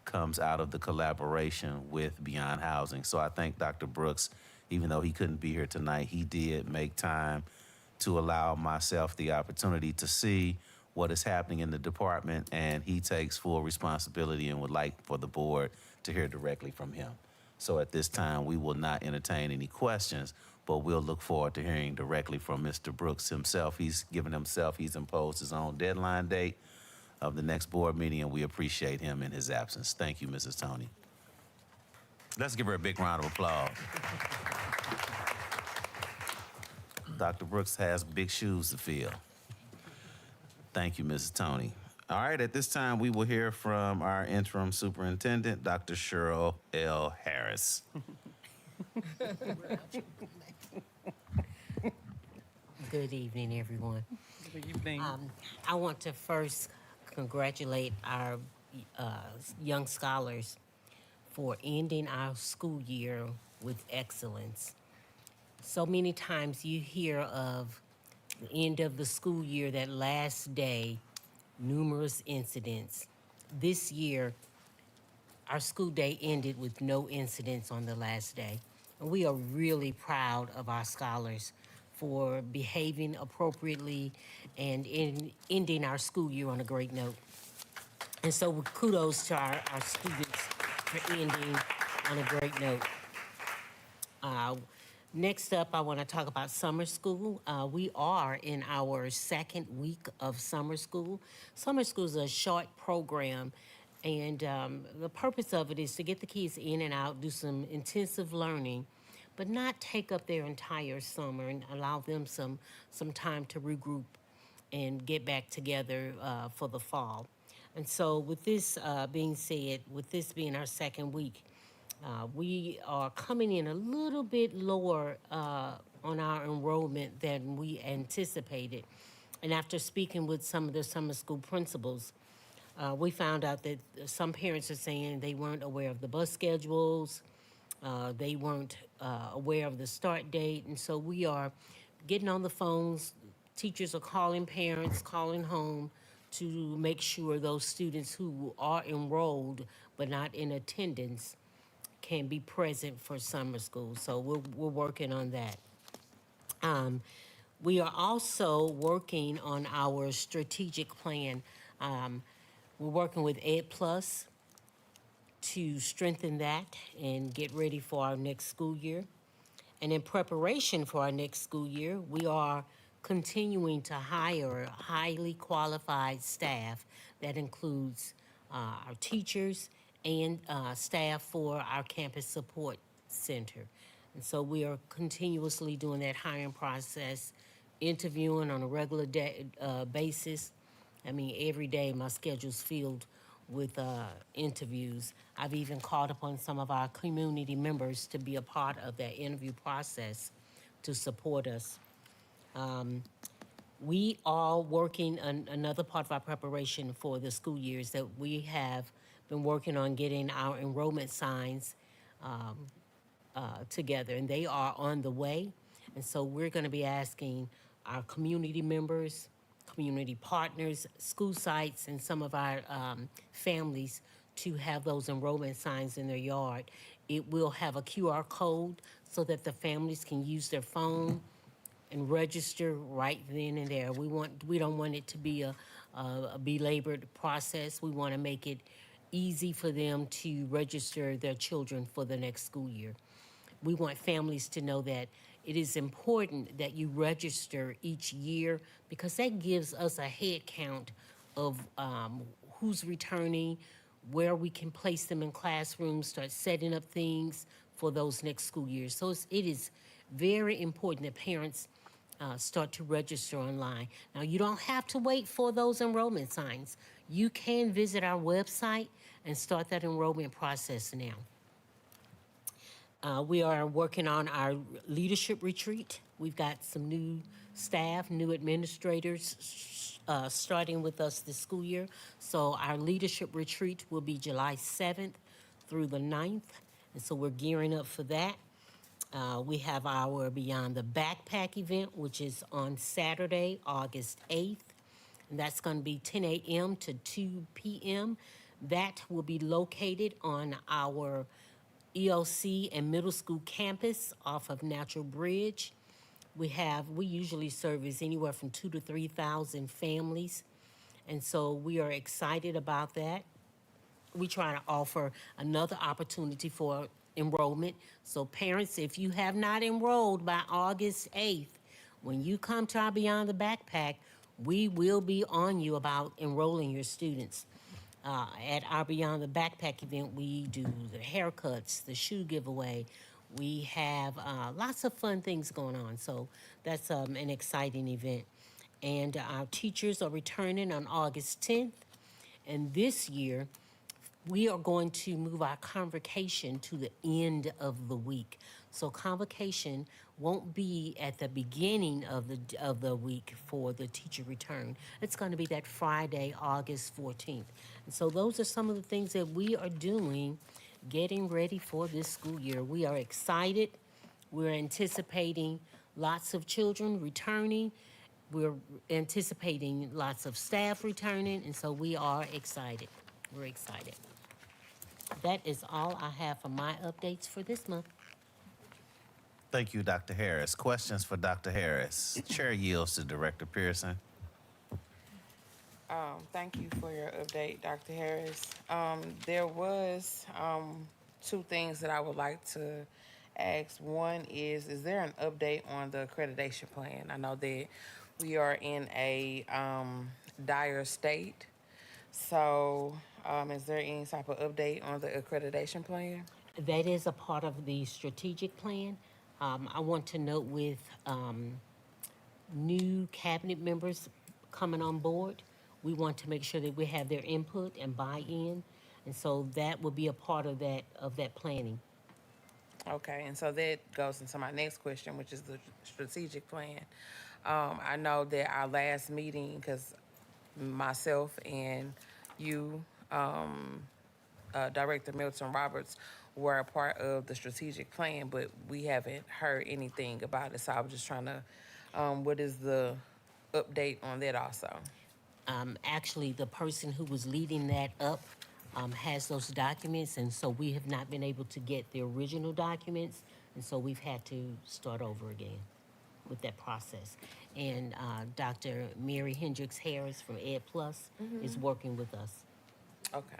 comes out of the collaboration with Beyond Housing. So I thank Dr. Brooks, even though he couldn't be here tonight, he did make time to allow myself the opportunity to see what is happening in the department, and he takes full responsibility and would like for the board to hear directly from him. So at this time, we will not entertain any questions, but we'll look forward to hearing directly from Mr. Brooks himself. He's imposed his own deadline date of the next board meeting, and we appreciate him in his absence. Thank you, Mrs. Tony. Let's give her a big round of applause. Dr. Brooks has big shoes to fill. Thank you, Mrs. Tony. All right, at this time, we will hear from our interim superintendent, Dr. Cheryl L. Harris. Good evening, everyone. Good evening. I want to first congratulate our young scholars for ending our school year with excellence. So many times you hear of the end of the school year, that last day, numerous incidents. This year, our school day ended with no incidents on the last day. And we are really proud of our scholars for behaving appropriately and ending our school year on a great note. And so kudos to our students for ending on a great note. Next up, I want to talk about summer school. We are in our second week of summer school. Summer school is a short program, and the purpose of it is to get the kids in and out, do some intensive learning, but not take up their entire summer, and allow them some time to regroup and get back together for the fall. And so with this being said, with this being our second week, we are coming in a little bit lower on our enrollment than we anticipated. And after speaking with some of the summer school principals, we found out that some parents are saying they weren't aware of the bus schedules, they weren't aware of the start date. And so we are getting on the phones. Teachers are calling parents, calling home to make sure those students who are enrolled but not in attendance can be present for summer school. So we're working on that. We are also working on our strategic plan. We're working with Ed Plus to strengthen that and get ready for our next school year. And in preparation for our next school year, we are continuing to hire highly qualified staff. That includes our teachers, and staff for our campus support center. And so we are continuously doing that hiring process, interviewing on a regular basis. I mean, every day my schedule's filled with interviews. I've even called upon some of our community members to be a part of that interview process to support us. We are working on another part of our preparation for the school years that we have been working on getting our enrollment signs together, and they are on the way. And so we're going to be asking our community members, community partners, school sites, and some of our families to have those enrollment signs in their yard. It will have a QR code so that the families can use their phone and register right then and there. We don't want it to be a belabored process. We want to make it easy for them to register their children for the next school year. We want families to know that it is important that you register each year because that gives us a head count of who's returning, where we can place them in classrooms, start setting up things for those next school years. So it is very important that parents start to register online. Now, you don't have to wait for those enrollment signs. You can visit our website and start that enrollment process now. We are working on our leadership retreat. We've got some new staff, new administrators starting with us this school year. So our leadership retreat will be July 7th through the 9th. And so we're gearing up for that. We have our Beyond the Backpack event, which is on Saturday, August 8th. And that's going to be 10 a.m. to 2 p.m. That will be located on our ELC and middle school campus off of Natural Bridge. We usually service anywhere from 2,000 to 3,000 families. And so we are excited about that. We try to offer another opportunity for enrollment. So parents, if you have not enrolled by August 8th, when you come to our Beyond the Backpack, we will be on you about enrolling your students. At our Beyond the Backpack event, we do the haircuts, the shoe giveaway. We have lots of fun things going on. So that's an exciting event. And our teachers are returning on August 10th. And this year, we are going to move our convocation to the end of the week. So convocation won't be at the beginning of the week for the teacher return. It's going to be that Friday, August 14th. And so those are some of the things that we are doing, getting ready for this school year. We are excited. We're anticipating lots of children returning. We're anticipating lots of staff returning, and so we are excited. We're excited. That is all I have for my updates for this month. Thank you, Dr. Harris. Questions for Dr. Harris? Chair yields to Director Pearson. Thank you for your update, Dr. Harris. There was two things that I would like to ask. One is there an update on the accreditation plan? I know that we are in a dire state. So is there any type of update on the accreditation plan? That is a part of the strategic plan. I want to note with new cabinet members coming on board, we want to make sure that we have their input and buy-in. And so that will be a part of that planning. Okay, and so that goes into my next question, which is the strategic plan. I know that our last meeting, because myself and you, Director Milton Roberts, were a part of the strategic plan, but we haven't heard anything about it. So I was just trying to, what is the update on that also? Actually, the person who was leading that up has those documents, and so we have not been able to get the original documents, and so we've had to start over again with that process. And Dr. Mary Hendricks Harris from Ed Plus is working with us. Okay.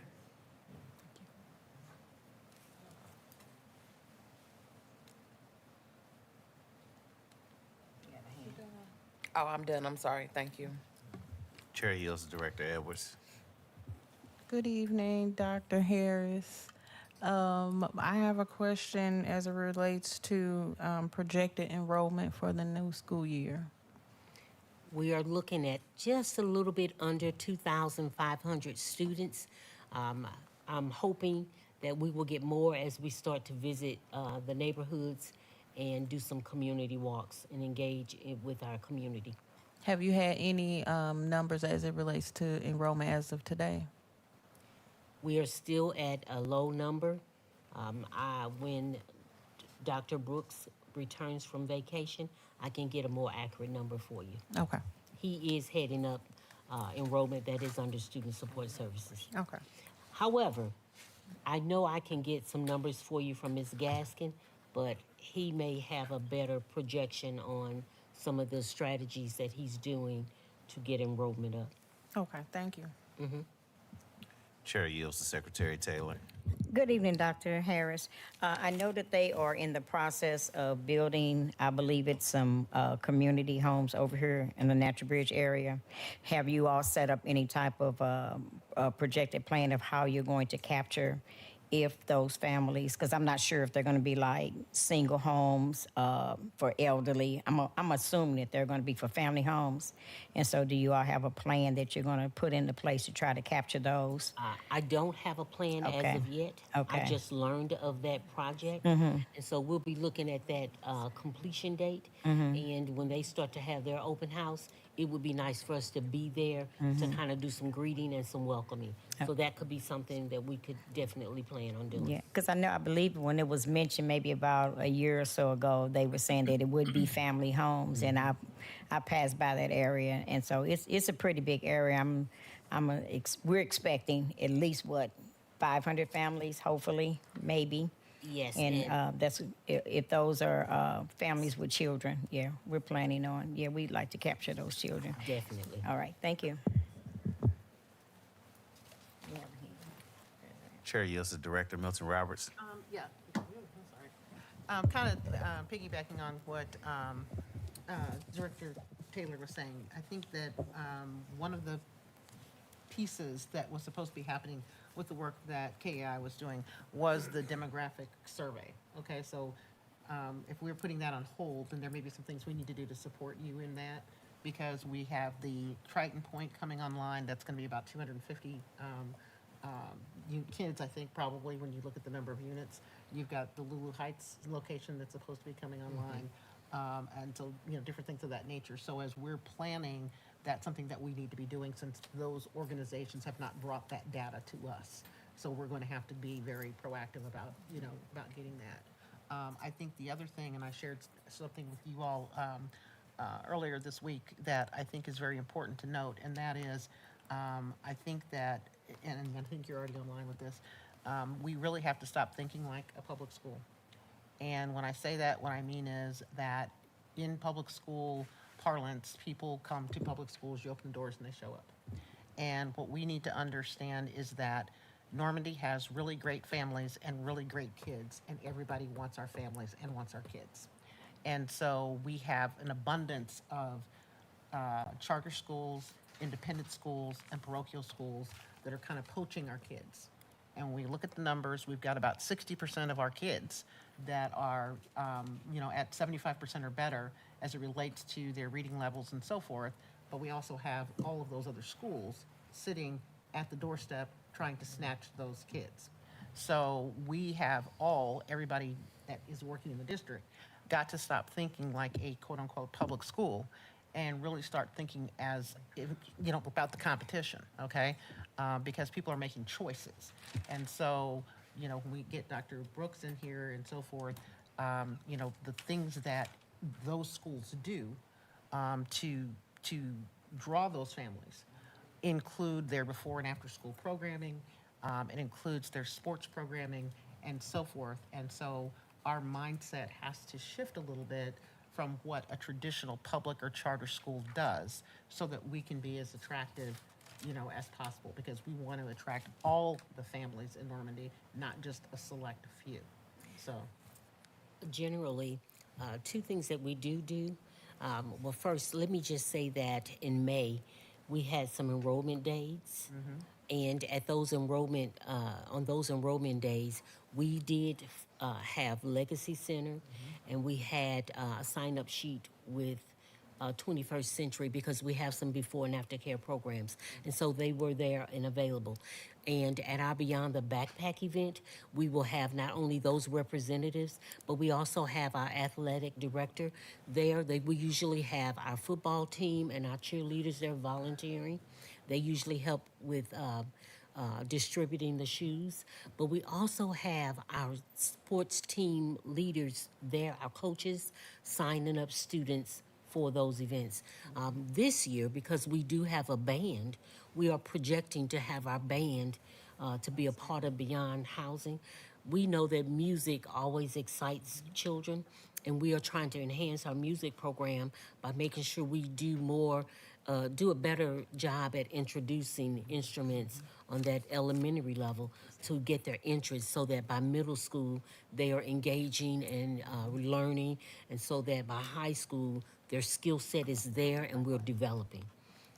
Oh, I'm done. I'm sorry. Thank you. Chair yields to Director Edwards. Good evening, Dr. Harris. I have a question as it relates to projected enrollment for the new school year. We are looking at just a little bit under 2,500 students. I'm hoping that we will get more as we start to visit the neighborhoods and do some community walks and engage with our community. Have you had any numbers as it relates to enrollment as of today? We are still at a low number. When Dr. Brooks returns from vacation, I can get a more accurate number for you. Okay. He is heading up enrollment that is under student support services. Okay. However, I know I can get some numbers for you from Ms. Gaskin, but he may have a better projection on some of the strategies that he's doing to get enrollment up. Okay, thank you. Chair yields to Secretary Taylor. Good evening, Dr. Harris. I know that they are in the process of building, I believe it's some community homes over here in the Natural Bridge area. Have you all set up any type of projected plan of how you're going to capture if those families, because I'm not sure if they're going to be like single homes for elderly. I'm assuming that they're going to be for family homes. And so do you all have a plan that you're going to put into place to try to capture those? I don't have a plan as of yet. Okay. I just learned of that project. And so we'll be looking at that completion date. And when they start to have their open house, it would be nice for us to be there to kind of do some greeting and some welcoming. So that could be something that we could definitely plan on doing. Yeah, because I believe when it was mentioned maybe about a year or so ago, they were saying that it would be family homes, and I passed by that area, and so it's a pretty big area. We're expecting at least 500 families, hopefully, maybe. Yes. And that's if those are families with children. Yeah, we're planning on. Yeah, we'd like to capture those children. Definitely. All right, thank you. Chair yields to Director Milton Roberts. Yeah. Sorry. Kind of piggybacking on what Director Taylor was saying, I think that one of the pieces that was supposed to be happening with the work that KAI was doing was the demographic survey. Okay, so if we're putting that on hold, then there may be some things we need to do to support you in that, because we have the Triton Point coming online. That's going to be about 250 kids, I think, probably, when you look at the number of units. You've got the Lulu Heights location that's supposed to be coming online, and so, different things of that nature. So as we're planning, that's something that we need to be doing, since those organizations have not brought that data to us. So we're going to have to be very proactive about, about getting that. I think the other thing, and I shared something with you all earlier this week that I think is very important to note, and that is, I think that, and I think you're already online with this, we really have to stop thinking like a public school. And when I say that, what I mean is that in public school parlance, people come to public schools, you open the doors and they show up. And what we need to understand is that Normandy has really great families and really great kids, and everybody wants our families and wants our kids. And so we have an abundance of charter schools, independent schools, and parochial schools that are kind of poaching our kids. And when we look at the numbers, we've got about 60% of our kids that are, at 75% or better as it relates to their reading levels and so forth. But we also have all of those other schools sitting at the doorstep trying to snatch those kids. So we have everybody that is working in the district, got to stop thinking like a quote-unquote public school and really start thinking as, about the competition, okay? Because people are making choices. And so, when we get Dr. Brooks in here and so forth, the things that those schools do to draw those families include their before and after school programming. It includes their sports programming and so forth. And so our mindset has to shift a little bit from what a traditional public or charter school does, so that we can be as attractive, as possible, because we want to attract all the families in Normandy, not just a select few. So Generally, two things that we do. Well, first, let me just say that in May, we had some enrollment dates And at those enrollment, on those enrollment days, we did have Legacy Center, and we had a sign-up sheet with 21st Century because we have some before and after care programs. And so they were there and available. And at our Beyond the Backpack event, we will have not only those representatives, but we also have our athletic director there. We usually have our football team and our cheerleaders there volunteering. They usually help with distributing the shoes. But we also have our sports team leaders there, our coaches, signing up students for those events. This year, because we do have a band, we are projecting to have our band to be a part of Beyond Housing. We know that music always excites children, and we are trying to enhance our music program by making sure we do a better job at introducing instruments on that elementary level to get their interest, so that by middle school they are engaging and learning, and so that by high school their skill set is there and we're developing.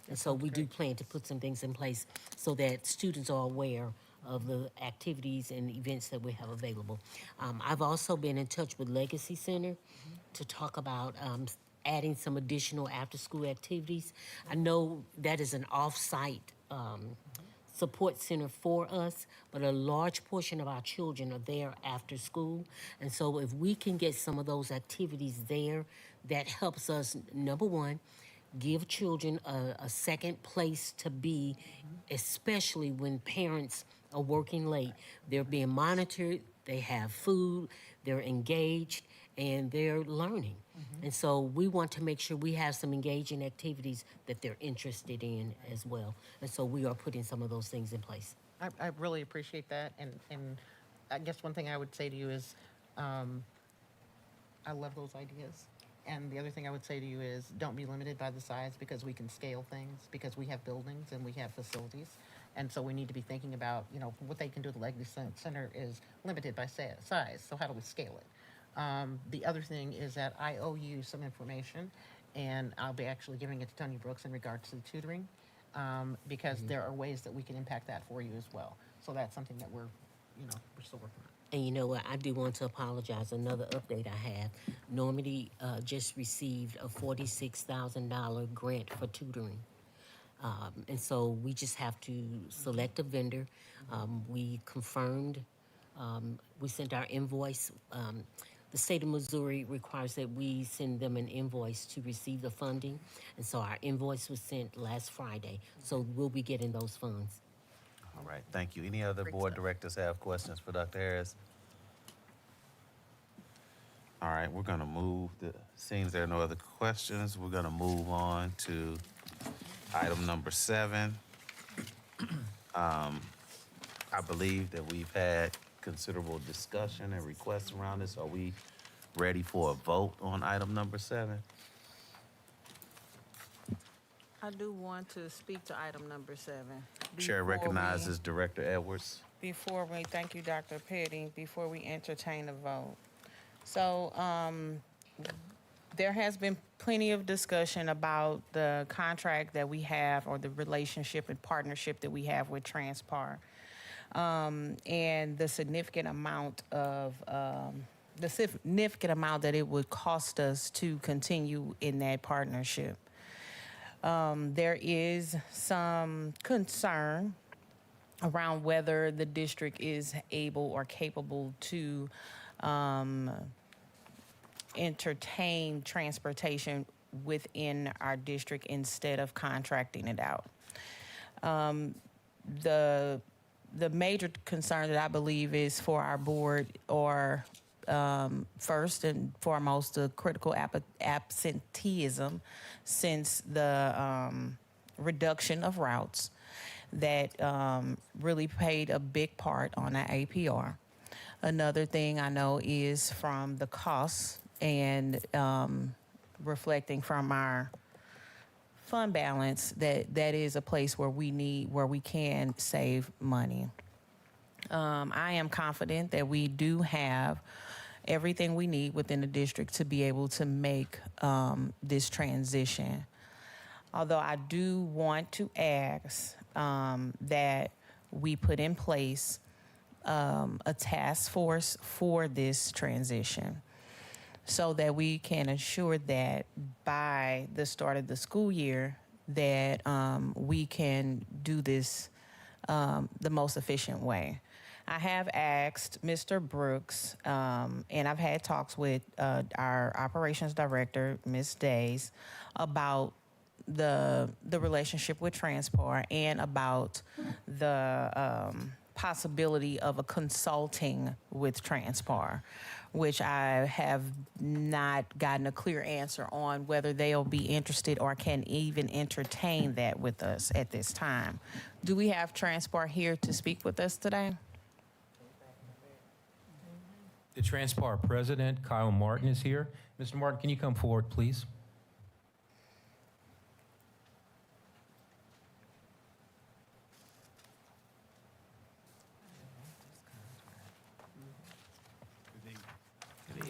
And so we do plan to put some things in place so that students are aware of the activities and events that we have available. I've also been in touch with Legacy Center to talk about adding some additional after-school activities. I know that is an off-site support center for us, but a large portion of our children are there after school. And so if we can get some of those activities there, that helps us, number one, give children a second place to be, especially when parents are working late. They're being monitored, they have food, they're engaged, and they're learning. And so we want to make sure we have some engaging activities that they're interested in as well. And so we are putting some of those things in place. I really appreciate that. And I guess one thing I would say to you is, I love those ideas. And the other thing I would say to you is, don't be limited by the size, because we can scale things, because we have buildings and we have facilities. And so we need to be thinking about, what they can do at the Legacy Center is limited by size. So how do we scale it? The other thing is that I owe you some information, and I'll be actually giving it to Tony Brooks in regards to the tutoring, because there are ways that we can impact that for you as well. So that's something that we're still working on. And you know what? I do want to apologize. Another update I have. Normandy just received a $46,000 grant for tutoring. And so we just have to select a vendor. We confirmed, we sent our invoice. The state of Missouri requires that we send them an invoice to receive the funding. And so our invoice was sent last Friday. So we'll be getting those funds. All right, thank you. Any other board directors have questions for Dr. Harris? All right, we're gonna move, seems there are no other questions, we're gonna move on to item number 7. I believe that we've had considerable discussion and requests around this. Are we ready for a vote on item number 7? I do want to speak to item number 7. Chair recognizes Director Edwards. Thank you, Dr. Petty, before we entertain a vote. So, there has been plenty of discussion about the contract that we have, or the relationship and partnership that we have with Transpar, and the significant amount that it would cost us to continue in that partnership. There is some concern around whether the district is able or capable to entertain transportation within our district instead of contracting it out. The major concern that I believe is for our board, or first and foremost, the critical absenteeism since the reduction of routes that really played a big part on our APR. Another thing I know is from the costs and reflecting from our fund balance, that is a place where we can save money. I am confident that we do have everything we need within the district to be able to make this transition. Although I do want to ask that we put in place a task force for this transition so that we can ensure that by the start of the school year that we can do this the most efficient way. I have asked Mr. Brooks, and I've had talks with our operations director, Ms. Days, about the relationship with Transpar and about the possibility of a consulting with Transpar, which I have not gotten a clear answer on whether they'll be interested or can even entertain that with us at this time. Do we have Transpar here to speak with us today? The Transpar president, Kyle Martin, is here. Mr. Martin, can you come forward, please?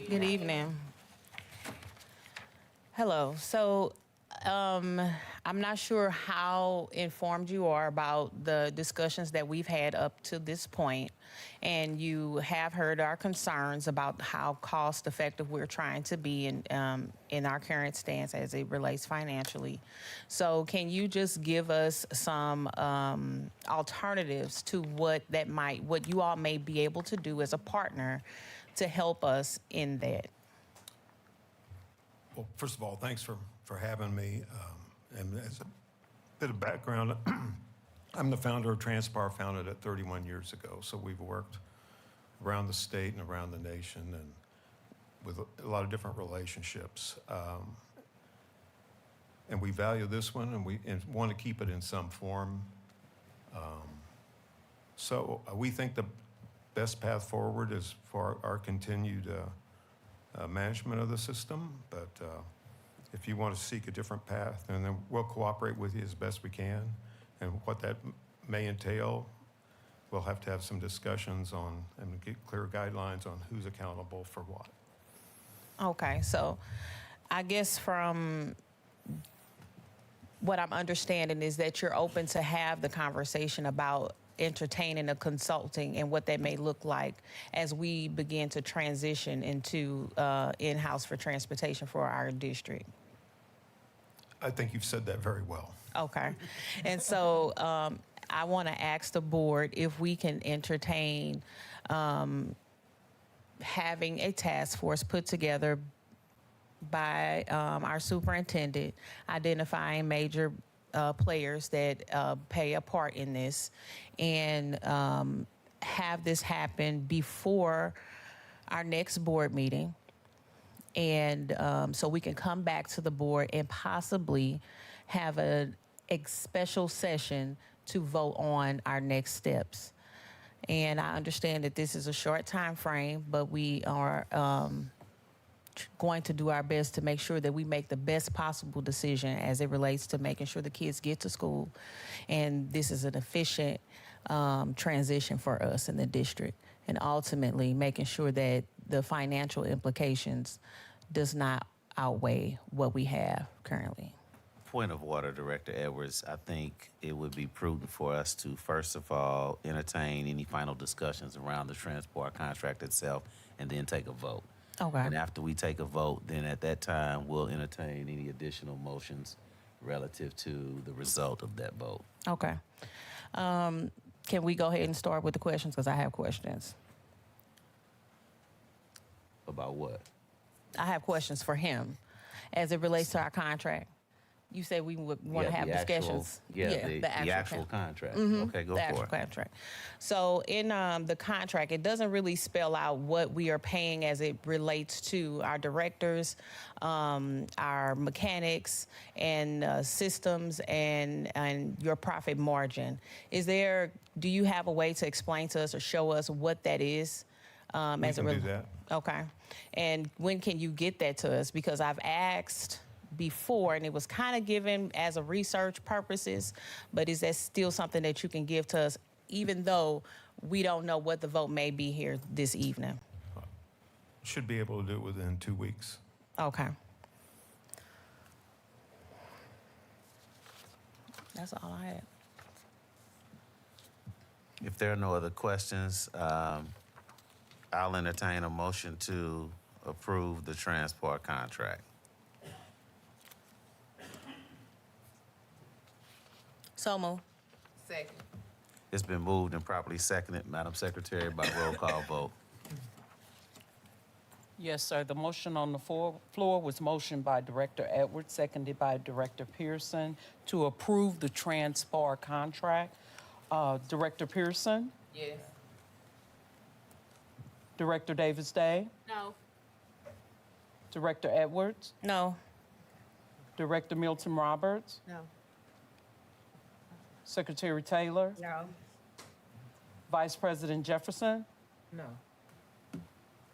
Good evening. Hello. So I'm not sure how informed you are about the discussions that we've had up to this point, and you have heard our concerns about how cost effective we're trying to be in our current stance as it relates financially. So can you just give us some alternatives to what you all may be able to do as a partner to help us in that? Well, first of all, thanks for having me. And as a bit of background, I'm the founder of Transpar, founded it 31 years ago. So we've worked around the state and around the nation and with a lot of different relationships. And we value this one and we want to keep it in some form. So we think the best path forward is for our continued management of the system, but if you want to seek a different path, and then we'll cooperate with you as best we can. And what that may entail, we'll have to have some discussions on and get clear guidelines on who's accountable for what. Okay, so I guess from what I'm understanding is that you're open to have the conversation about entertaining a consulting and what that may look like as we begin to transition into in-house for transportation for our district. I think you've said that very well. Okay. And so I want to ask the board if we can entertain having a task force put together by our superintendent, identifying major players that play a part in this, and have this happen before our next board meeting. And so we can come back to the board and possibly have a special session to vote on our next steps. And I understand that this is a short time frame, but we are going to do our best to make sure that we make the best possible decision as it relates to making sure the kids get to school. And this is an efficient transition for us in the district. And ultimately making sure that the financial implications does not outweigh what we have currently. Point of order, Director Edwards. I think it would be prudent for us to, first of all, entertain any final discussions around the Transpar contract itself and then take a vote. Okay. And after we take a vote, then at that time, we'll entertain any additional motions relative to the result of that vote. Okay. Can we go ahead and start with the questions? Because I have questions. About what? I have questions for him as it relates to our contract. You said we would want to have discussions. The actual contract. Mhm. Okay, go the for actual it. contract. So in the contract, it doesn't really spell out what we are paying as it relates to our directors, our mechanics, and systems, and your profit margin. Do you have a way to explain to us or show us what that is? We can do that. Okay. And when can you get that to us? Because I've asked before, and it was kind of given as a research purposes, but is that still something that you can give to us, even though we don't know what the vote may be here this evening? Should be able to do it within 2 weeks. Okay. That's all I had. If there are no other questions, I'll entertain a motion to approve the transport contract. So moved. Second. It's been moved and properly seconded, Madam Secretary, by roll call vote. Yes, sir. The motion on the floor was motioned by Director Edwards, seconded by Director Pearson to approve the Transpar contract. Director Pearson? Yes. Director Davis Day? No. Director Edwards? No. Director Milton Roberts? No. Secretary Taylor? No. Vice President Jefferson? No.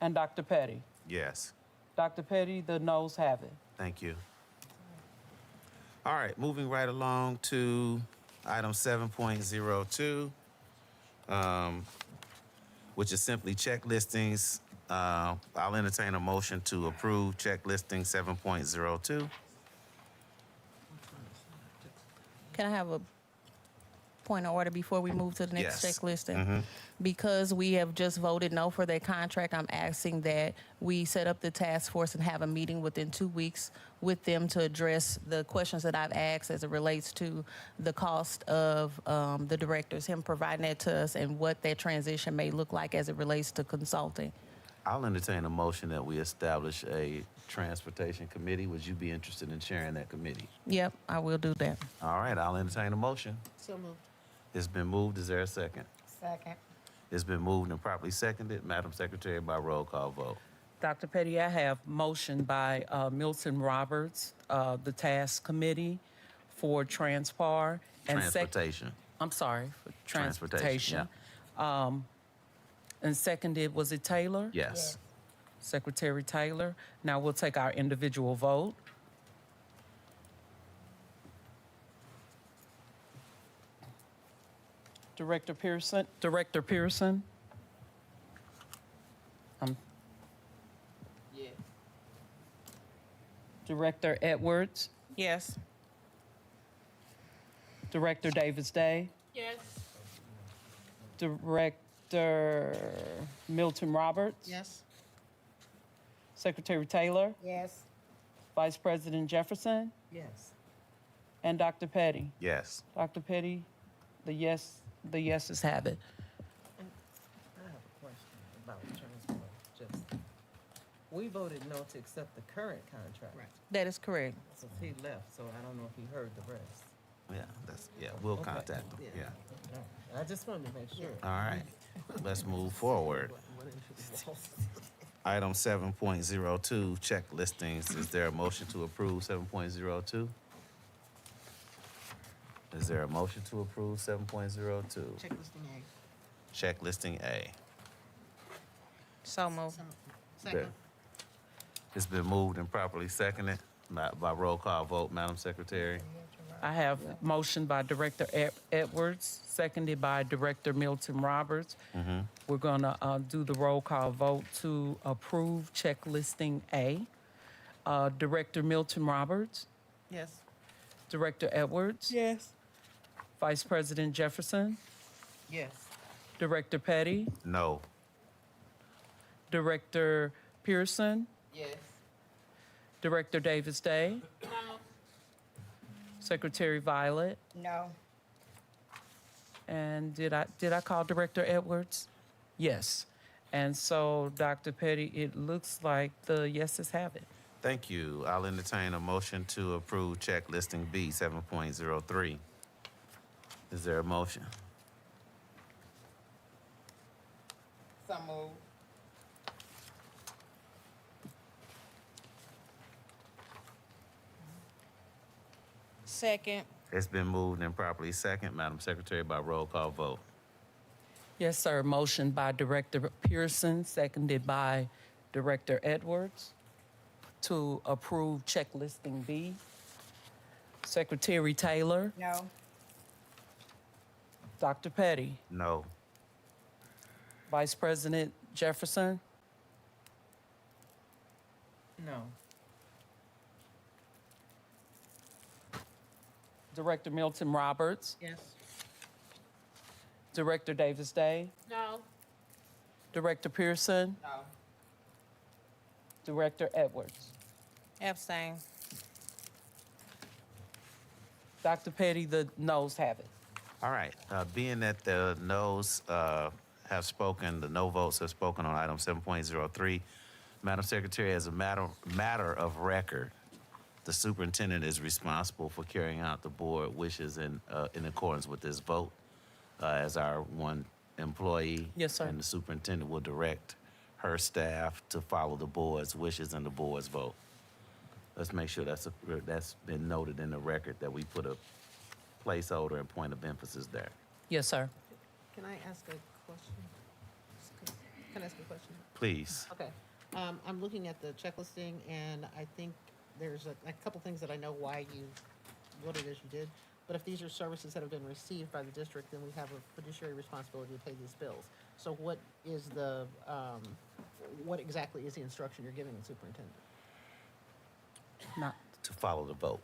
And Dr. Petty? Yes. Dr. Petty, the noes have it. Thank you. All right, moving right along to item 7.02, which is simply check listings. I'll entertain a motion to approve check listing 7.02. Can I have a point of order before we move to the next Yes. checklist? Because we have just voted no for that contract, I'm asking that we set up the task force and have a meeting within 2 weeks with them to address the questions that I've asked as it relates to the cost of the directors, him providing that to us, and what that transition may look like as it relates to consulting. I'll entertain a motion that we establish a transportation committee. Would you be interested in chairing that committee? Yep, I will do that. All right, I'll entertain a motion. So moved. It's been moved. Is there a second? Second. It's been moved and properly seconded, Madam Secretary, by roll call vote. Dr. Petty, I have motion by Milton Roberts, the task committee for Transpar. And Transportation. I'm sorry, for Transportation, transportation. And seconded, was it Taylor? Yes. Secretary Taylor. Now we'll take our individual vote. Director Pearson? Director Pearson? Yes. Director Edwards? Yes. Director Davis Day? Yes. Director Milton Roberts? Yes. Secretary Taylor? Yes. Vice President Jefferson? Yes. And Dr. Petty? Yes. Dr. Petty, the yeses have it. I have a question about transport. Just, we voted no to accept the current contract. Right. That is correct. So he left, so I don't know if he heard the rest. We'll Okay. contact them, yeah. I just wanted to make sure. All right, let's move forward. Item 7.02, check listings. Is there a motion to approve 7.02? Is there a motion to approve 7.02? Checklisting A. Check listing A. So moved. Second. It's been moved and properly seconded by roll call vote, Madam Secretary. I have motion by Director Edwards, seconded by Director Milton Roberts. We're going to do the roll call vote to approve check listing A. Director Milton Roberts, Yes. Director Edwards, Yes. Vice President Jefferson, Yes. Director Petty, No. Director Pearson, Yes. Director Davis Day, Secretary Violet, No. and did I call Director Edwards? Yes. And so, Dr. Petty, it looks like the yeses have it. Thank you. I'll entertain a motion to approve check listing B, 7.03. Is there a motion? So moved. Second. It's been moved and properly second, Madam Secretary, by roll call vote. Yes, sir. Motion by Director Pearson, seconded by Director Edwards to approve check listing B. Secretary Taylor, No. Dr. Petty, No. Vice President Jefferson, No. Director Milton Roberts, Yes. Director Davis Day, No. Director Pearson, No. Director Edwards. Abstain. Dr. Petty, the noes have it. All right. Being that the noes have spoken, the no votes have spoken on item 7.03, Madam Secretary, as a matter of record, the superintendent is responsible for carrying out the board wishes in accordance with this vote as our one employee. Yes, sir. And the superintendent will direct her staff to follow the board's wishes and the board's vote. Let's make sure that's been noted in the record that we put a placeholder and point of emphasis there. Yes, sir. Can I ask a question? Can I ask a question? Please. Okay. I'm looking at the checklisting, and I think there's a couple things that I know why what it is you did. But if these are services that have been received by the district, then we have a fiduciary responsibility to pay these bills. So what is what exactly is the instruction you're giving the superintendent? Not To follow the vote.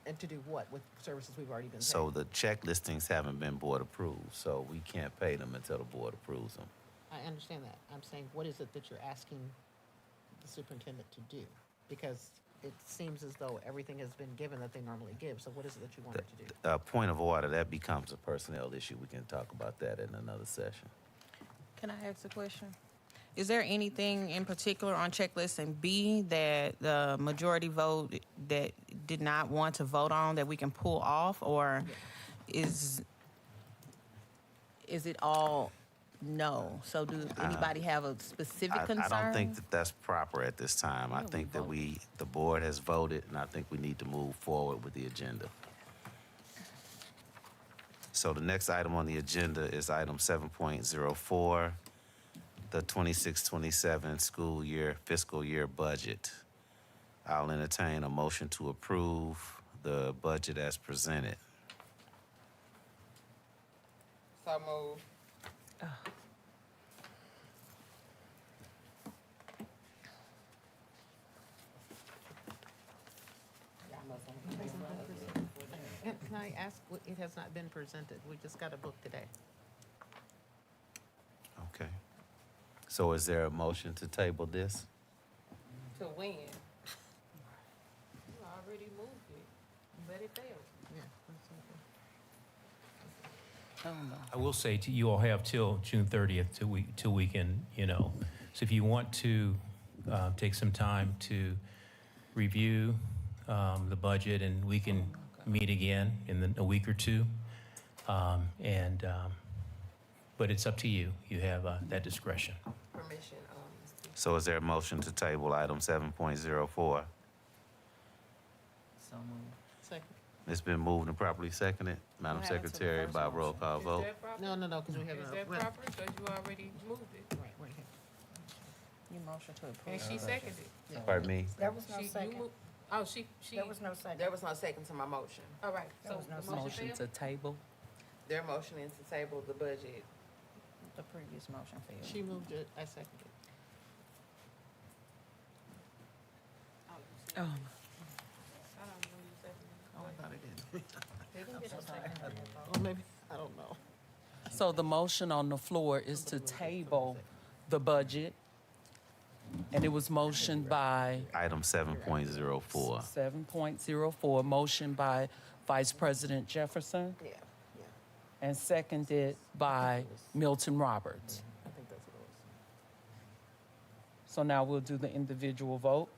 And to do what with services we've already been paid? So the check listings haven't been board approved, so we can't pay them until the board approves them. I understand that. I'm saying, what is it that you're asking the superintendent to do? Because it seems as though everything has been given that they normally give. So what is it that you want it to do? Point of order, that becomes a personnel issue. We can talk about that in another session. Can I ask a question? Is there anything in particular on checklist and B that the majority vote that did not want to vote on that we can pull off, or is it all no? So do anybody have a specific concern? I don't think that that's proper at this time. I think that the board has voted, and I think we need to move forward with the agenda. So the next item on the agenda is item 7.04, the 26-27 school year, fiscal year budget. I'll entertain a motion to approve the budget as presented. So moved. Can I ask, it has not been presented. We just got a book today. Okay. So is there a motion to table this? To win. You already moved it, but it failed. I will say to you all have till June 30th till we can, so if you want to take some time to review the budget, and we can meet again in a week or two. But it's up to you. You have that discretion. Permission. So is there a motion to table item 7.04? So moved. Second. It's been moved and properly seconded. Madam What happened to the Secretary, first by motion? roll call vote. No, because we have Is a. that well, proper? Because you already moved it. Right here. You motion to approve. And she seconded. Pardon me? There was no You second. moved- Oh, she. There was no second. There was no second to my motion. All right, There so was no the motion Motion failed? to table. Their motion is to table the budget. The previous motion failed. She moved it, I seconded. Oh. Oh, I thought it did. Or maybe, I don't know. So the motion on the floor is to table the budget, and it was motioned by Item 7.04. 7.04, motion by Vice President Jefferson Yeah. and seconded by Milton Roberts. I think that's what it was. So now we'll do the individual vote.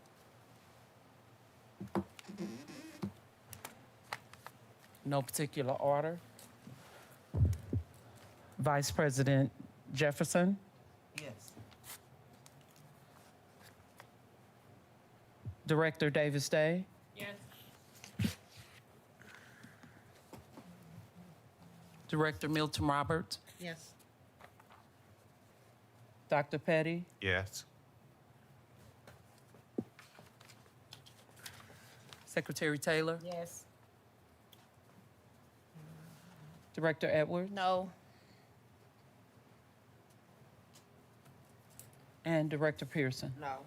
No particular order. Vice President Jefferson, Yes. Director Davis Day, Yes. Director Milton Roberts, Yes. Dr. Petty, Yes. Secretary Taylor, Yes. Director Edwards, No. and Director Pearson. No.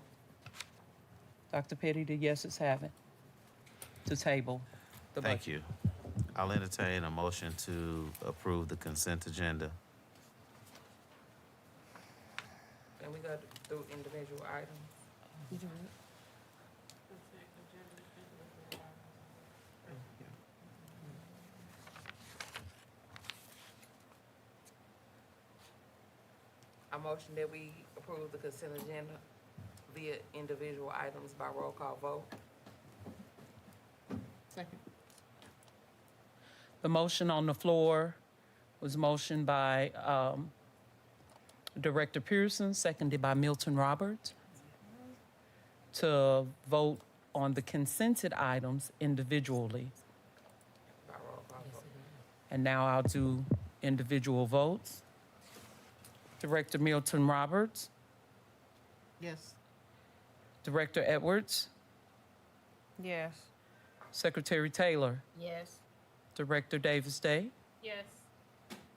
Dr. Petty, the yeses have it to table the budget. Thank you. I'll entertain a motion to approve the consent agenda. Can we go through individual items? I motion that we approve the consent agenda via individual items by roll call vote. Second. The motion on the floor was motioned by Director Pearson, seconded by Milton Roberts, to vote on the consented items individually. By roll call vote. And now I'll do individual votes. Director Milton Roberts, Yes. Director Edwards, Yes. Secretary Taylor, Yes. Director Davis Day, Yes.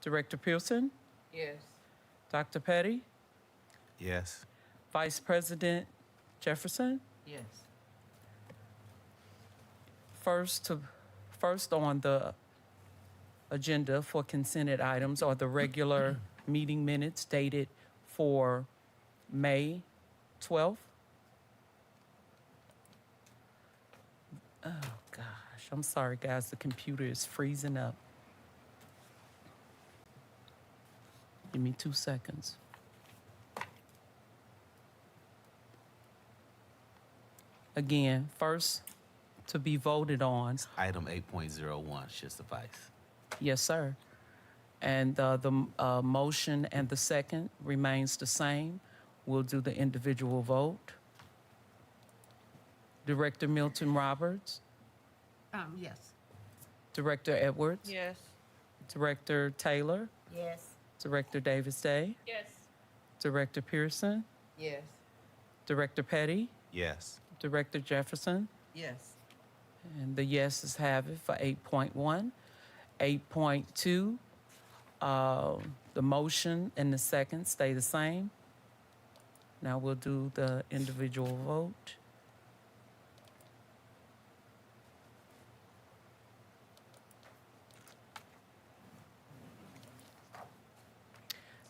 Director Pearson, Yes. Dr. Petty, Yes. Vice President Jefferson. Yes. First on the agenda for consented items are the regular meeting minutes dated for May 12th. Oh, gosh, I'm sorry, guys, the computer is freezing up. Give me 2 seconds. Again, first to be voted on. Item 8.01 should suffice. Yes, sir. And the motion and the second remains the same. We'll do the individual vote. Director Milton Roberts, Yes. Director Edwards, Yes. Director Taylor, Yes. Director Davis Day, Yes. Director Pearson, Yes. Director Petty, Yes. Director Jefferson, Yes. and the yeses have it for 8.1. 8.2, the motion and the second stay the same. Now we'll do the individual vote.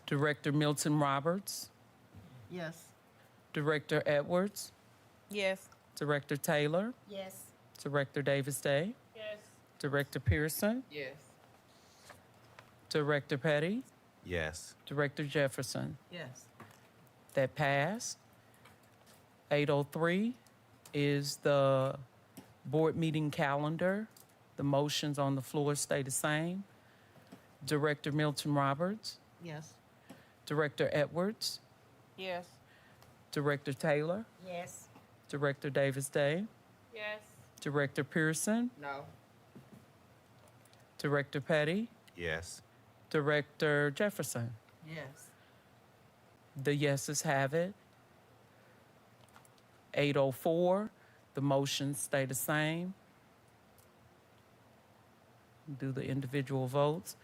Director Milton Roberts, Yes. Director Edwards, Yes. Director Taylor, Yes. Director Davis Day, Yes. Director Pearson, Yes. Director Petty, Yes. Director Jefferson. Yes. That passed. 803 is the board meeting calendar. The motions on the floor stay the same. Director Milton Roberts, Yes. Director Edwards, Yes. Director Taylor, Yes. Director Davis Day, Yes. Director Pearson, No. Director Petty, Yes. Director Jefferson. Yes. The yeses have it. 804, the motions stay the same. Do the individual votes.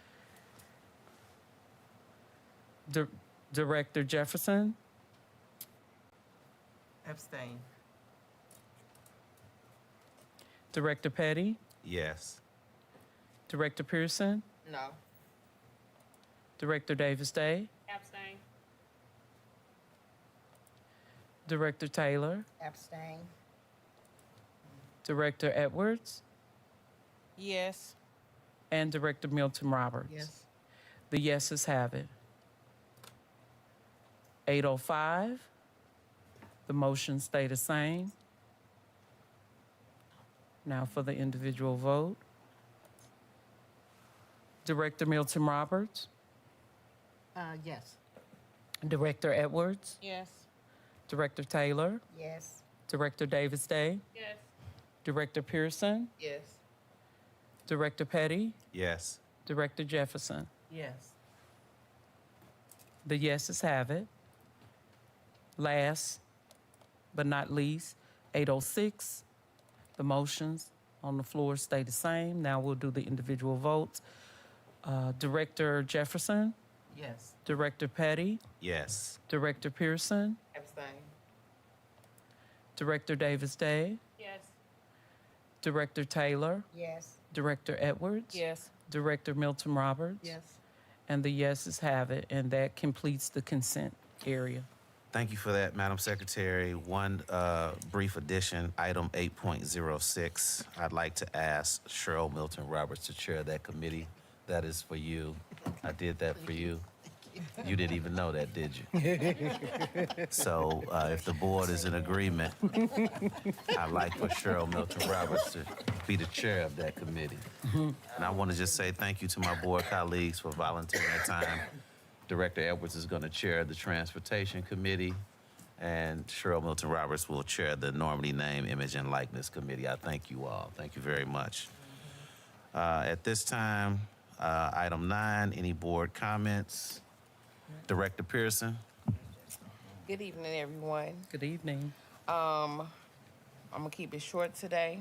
Director Jefferson, Abstain. Director Petty, Yes. Director Pearson, No. Director Davis Day, Abstain. Director Taylor, Abstain. Director Edwards, Yes. and Director Milton Roberts. Yes. The yeses have it. 805, the motions stay the same. Now for the individual vote. Director Milton Roberts, Yes. Director Edwards, Yes. Director Taylor, Yes. Director Davis Day, Yes. Director Pearson, Yes. Director Petty, Yes. Director Jefferson. Yes. The yeses have it. Last but not least, 806, the motions on the floor stay the same. Now we'll do the individual votes. Director Jefferson, Yes. Director Petty, Yes. Director Pearson, Abstain. Director Davis Day, Yes. Director Taylor, Yes. Director Edwards, Yes. Director Milton Roberts, Yes. and the yeses have it, and that completes the consent area. Thank you for that, Madam Secretary. One brief addition, item 8.06. I'd like to ask Cheryl Milton Roberts to chair that committee. That is for you. I did that for you. You didn't even know that, did you? So if the board is in agreement, I'd like for Cheryl Milton Roberts to be the chair of that committee. And I want to just say thank you to my board colleagues for volunteering their time. Director Edwards is going to chair the Transportation Committee, and Cheryl Milton Roberts will chair the Normandy Name, Image, and Likeness Committee. I thank you all. Thank you very much. At this time, item 9, any board comments? Director Pearson. Good evening, everyone. Good evening. I'm gonna keep it short today.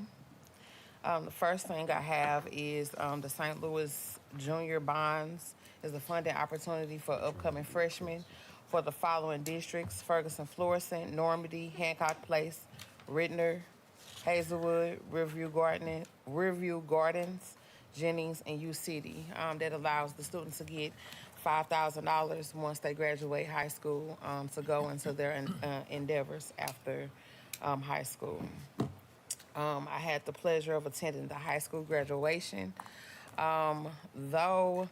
The first thing I have is the St. Louis Junior Bonds is a funding opportunity for upcoming freshmen for the following districts: Ferguson, Florissant, Normandy, Hancock Place, Rittner, Hazelwood, Riverview Gardens, Jennings, and U City. That allows the students to get $5,000 once they graduate high school to go into their endeavors after high school. I had the pleasure of attending the high school graduation. Though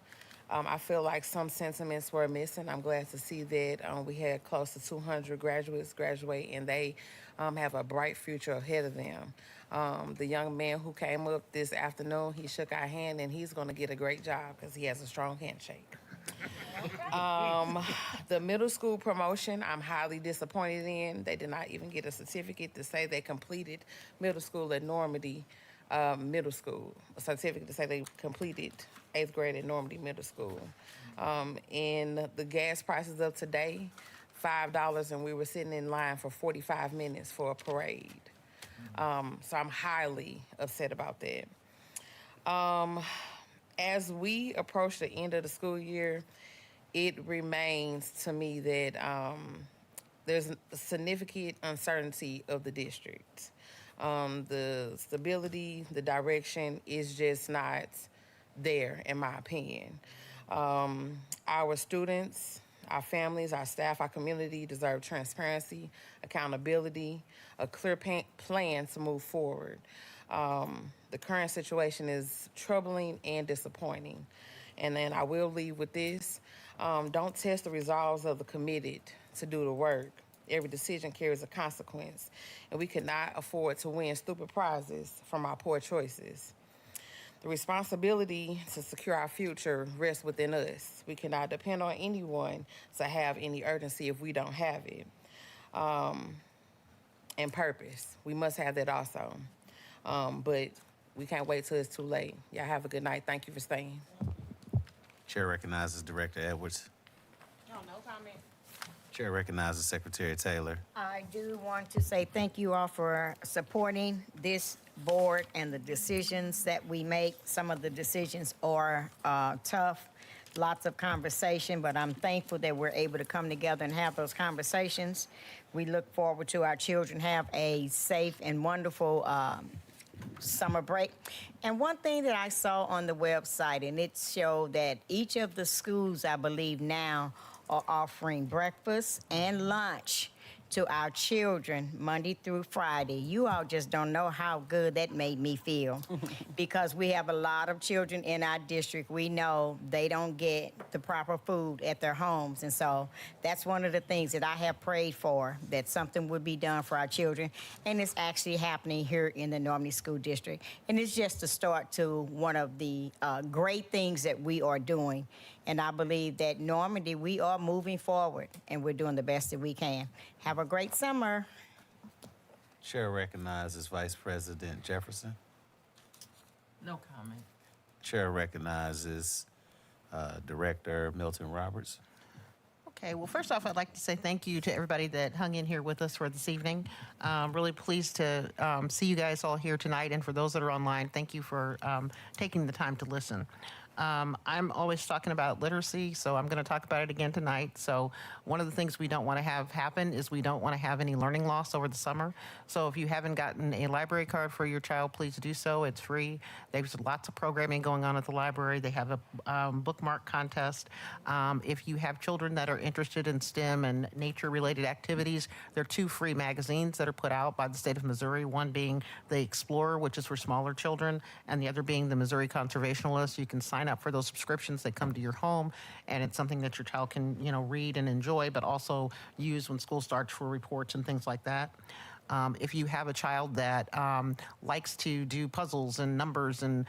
I feel like some sentiments were missing, I'm glad to see that we had close to 200 graduates graduate, and they have a bright future ahead of them. The young man who came up this afternoon, he shook our hand, and he's going to get a great job because he has a strong handshake. The middle school promotion, I'm highly disappointed in. They did not even get a certificate to say they completed middle school at Normandy Middle School. A certificate to say they completed 8th grade at Normandy Middle School. And the gas prices of today, $5, and we were sitting in line for 45 minutes for a parade. So I'm highly upset about that. As we approach the end of the school year, it remains to me that there's a significant uncertainty of the district. The stability, the direction is just not there, in my opinion. Our students, our families, our staff, our community deserve transparency, accountability, a clear plan to move forward. The current situation is troubling and disappointing. And then I will leave with this. Don't test the resolves of the committed to do the work. Every decision carries a consequence, and we cannot afford to win stupid prizes from our poor choices. The responsibility to secure our future rests within us. We cannot depend on anyone to have any urgency if we don't have it. And purpose, we must have that also. But we can't wait till it's too late. Y'all have a good night. Thank you for staying. Chair recognizes Director Edwards. No comment. Chair recognizes Secretary Taylor. I do want to say thank you all for supporting this board and the decisions that we make. Some of the decisions are tough, lots of conversation, but I'm thankful that we're able to come together and have those conversations. We look forward to our children have a safe and wonderful summer break. And one thing that I saw on the website, and it showed that each of the schools, I believe now, are offering breakfast and lunch to our children Monday through Friday. You all just don't know how good that made me feel because we have a lot of children in our district. We know they don't get the proper food at their homes. And so that's one of the things that I have prayed for, that something would be done for our children. And it's actually happening here in the Normandy School District. And it's just a start to one of the great things that we are doing. And I believe that Normandy, we are moving forward and we're doing the best that we can. Have a great summer. Chair recognizes Vice President Jefferson. No comment. Chair recognizes Director Milton Roberts. Okay, well, first off, I'd like to say thank you to everybody that hung in here with us for this evening. Really pleased to see you guys all here tonight, and for those that are online, thank you for taking the time to listen. I'm always talking about literacy, so I'm going to talk about it again tonight. So one of the things we don't want to have happen is we don't want to have any learning loss over the summer. So if you haven't gotten a library card for your child, please do so. It's free. There's lots of programming going on at the library. They have a bookmark contest. If you have children that are interested in STEM and nature-related activities, there are 2 free magazines that are put out by the state of Missouri, one being The Explorer, which is for smaller children, and the other being the Missouri Conservationalist. You can sign up for those subscriptions. They come to your home, and it's something that your child can, read and enjoy, but also use when school starts for reports and things like that. If you have a child that likes to do puzzles and numbers and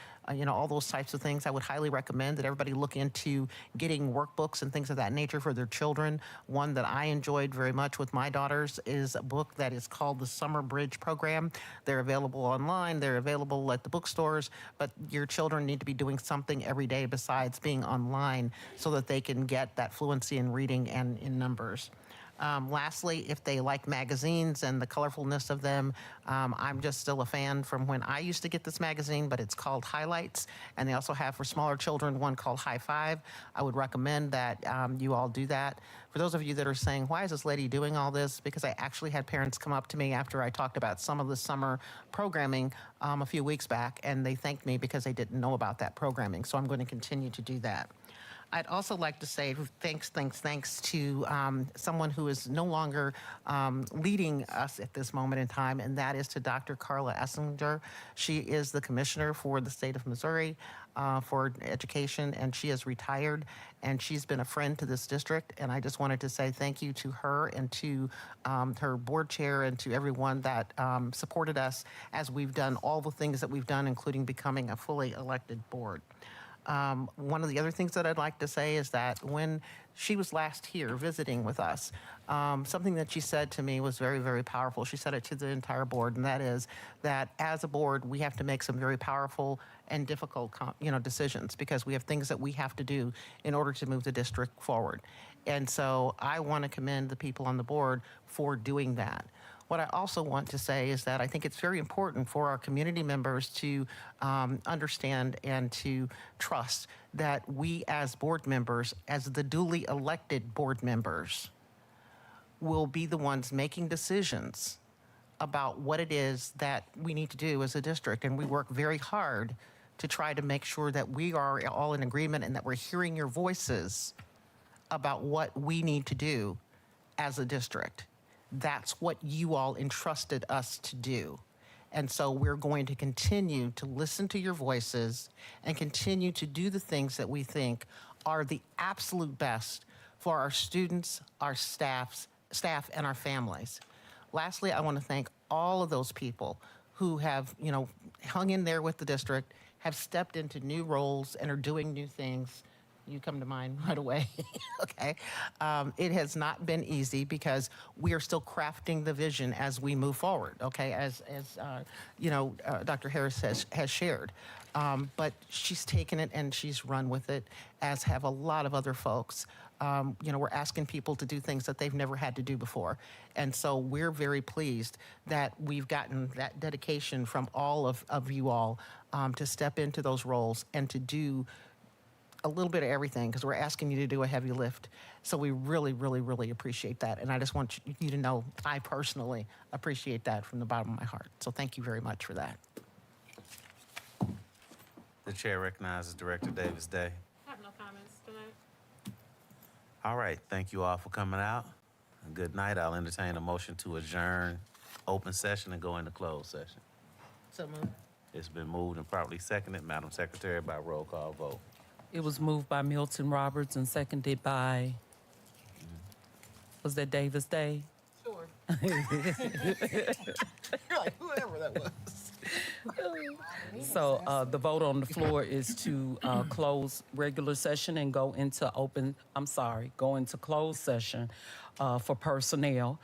all those types of things, I would highly recommend that everybody look into getting workbooks and things of that nature for their children. One that I enjoyed very much with my daughters is a book that is called the Summer Bridge Program. They're available online. They're available at the bookstores, but your children need to be doing something every day besides being online so that they can get that fluency in reading and in numbers. Lastly, if they like magazines and the colorfulness of them, I'm just still a fan from when I used to get this magazine, but it's called Highlights. And they also have for smaller children one called High Five. I would recommend that you all do that. For those of you that are saying, why is this lady doing all this? Because I actually had parents come up to me after I talked about some of the summer programming a few weeks back, and they thanked me because they didn't know about that programming. So I'm going to continue to do that. I'd also like to say thanks to someone who is no longer leading us at this moment in time, and that is to Dr. Carla Essinger. She is the commissioner for the state of Missouri for education, and she is retired, and she's been a friend to this district. And I just wanted to say thank you to her and to her board chair and to everyone that supported us as we've done all the things that we've done, including becoming a fully elected board. One of the other things that I'd like to say is that when she was last here visiting with us, something that she said to me was very, very powerful. She said it to the entire board, and that is that as a board, we have to make some very powerful and difficult, decisions because we have things that we have to do in order to move the district forward. And so I want to commend the people on the board for doing that. What I also want to say is that I think it's very important for our community members to understand and to trust that we as board members, as the duly elected board members, will be the ones making decisions about what it is that we need to do as a district. And we work very hard to try to make sure that we are all in agreement and that we're hearing your voices about what we need to do as a district. That's what you all entrusted us to do. And so we're going to continue to listen to your voices and continue to do the things that we think are the absolute best for our students, our staff, and our families. Lastly, I want to thank all of those people who have, hung in there with the district, have stepped into new roles and are doing new things. You come to mind right away, okay? It has not been easy because we are still crafting the vision as we move forward, okay? As Dr. Harris has shared. But she's taken it and she's run with it, as have a lot of other folks. We're asking people to do things that they've never had to do before. And so we're very pleased that we've gotten that dedication from all of you all to step into those roles and to do a little bit of everything, because we're asking you to do a heavy lift. So we really, really, really appreciate that. And I just want you to know I personally appreciate that from the bottom of my heart. So thank you very much for that. The chair recognizes Director Davis Day. I have no comments tonight. All right, thank you all for coming out. Good night. I'll entertain a motion to adjourn open session and go into closed session. So moved. It's been moved and properly seconded, Madam Secretary, by roll call vote. It was moved by Milton Roberts and seconded by, was that Davis Day? Sure. You're like, whoever that was. So the vote on the floor is to close regular session and go into closed session for personnel.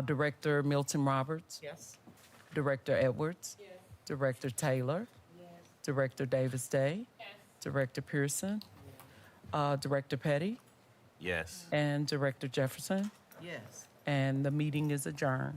Director Milton Roberts? Yes. Director Edwards? Yes. Director Taylor? Yes. Director Davis Day? Yes. Director Pearson? Director Petty? Yes. And Director Jefferson? Yes. And the meeting is adjourned.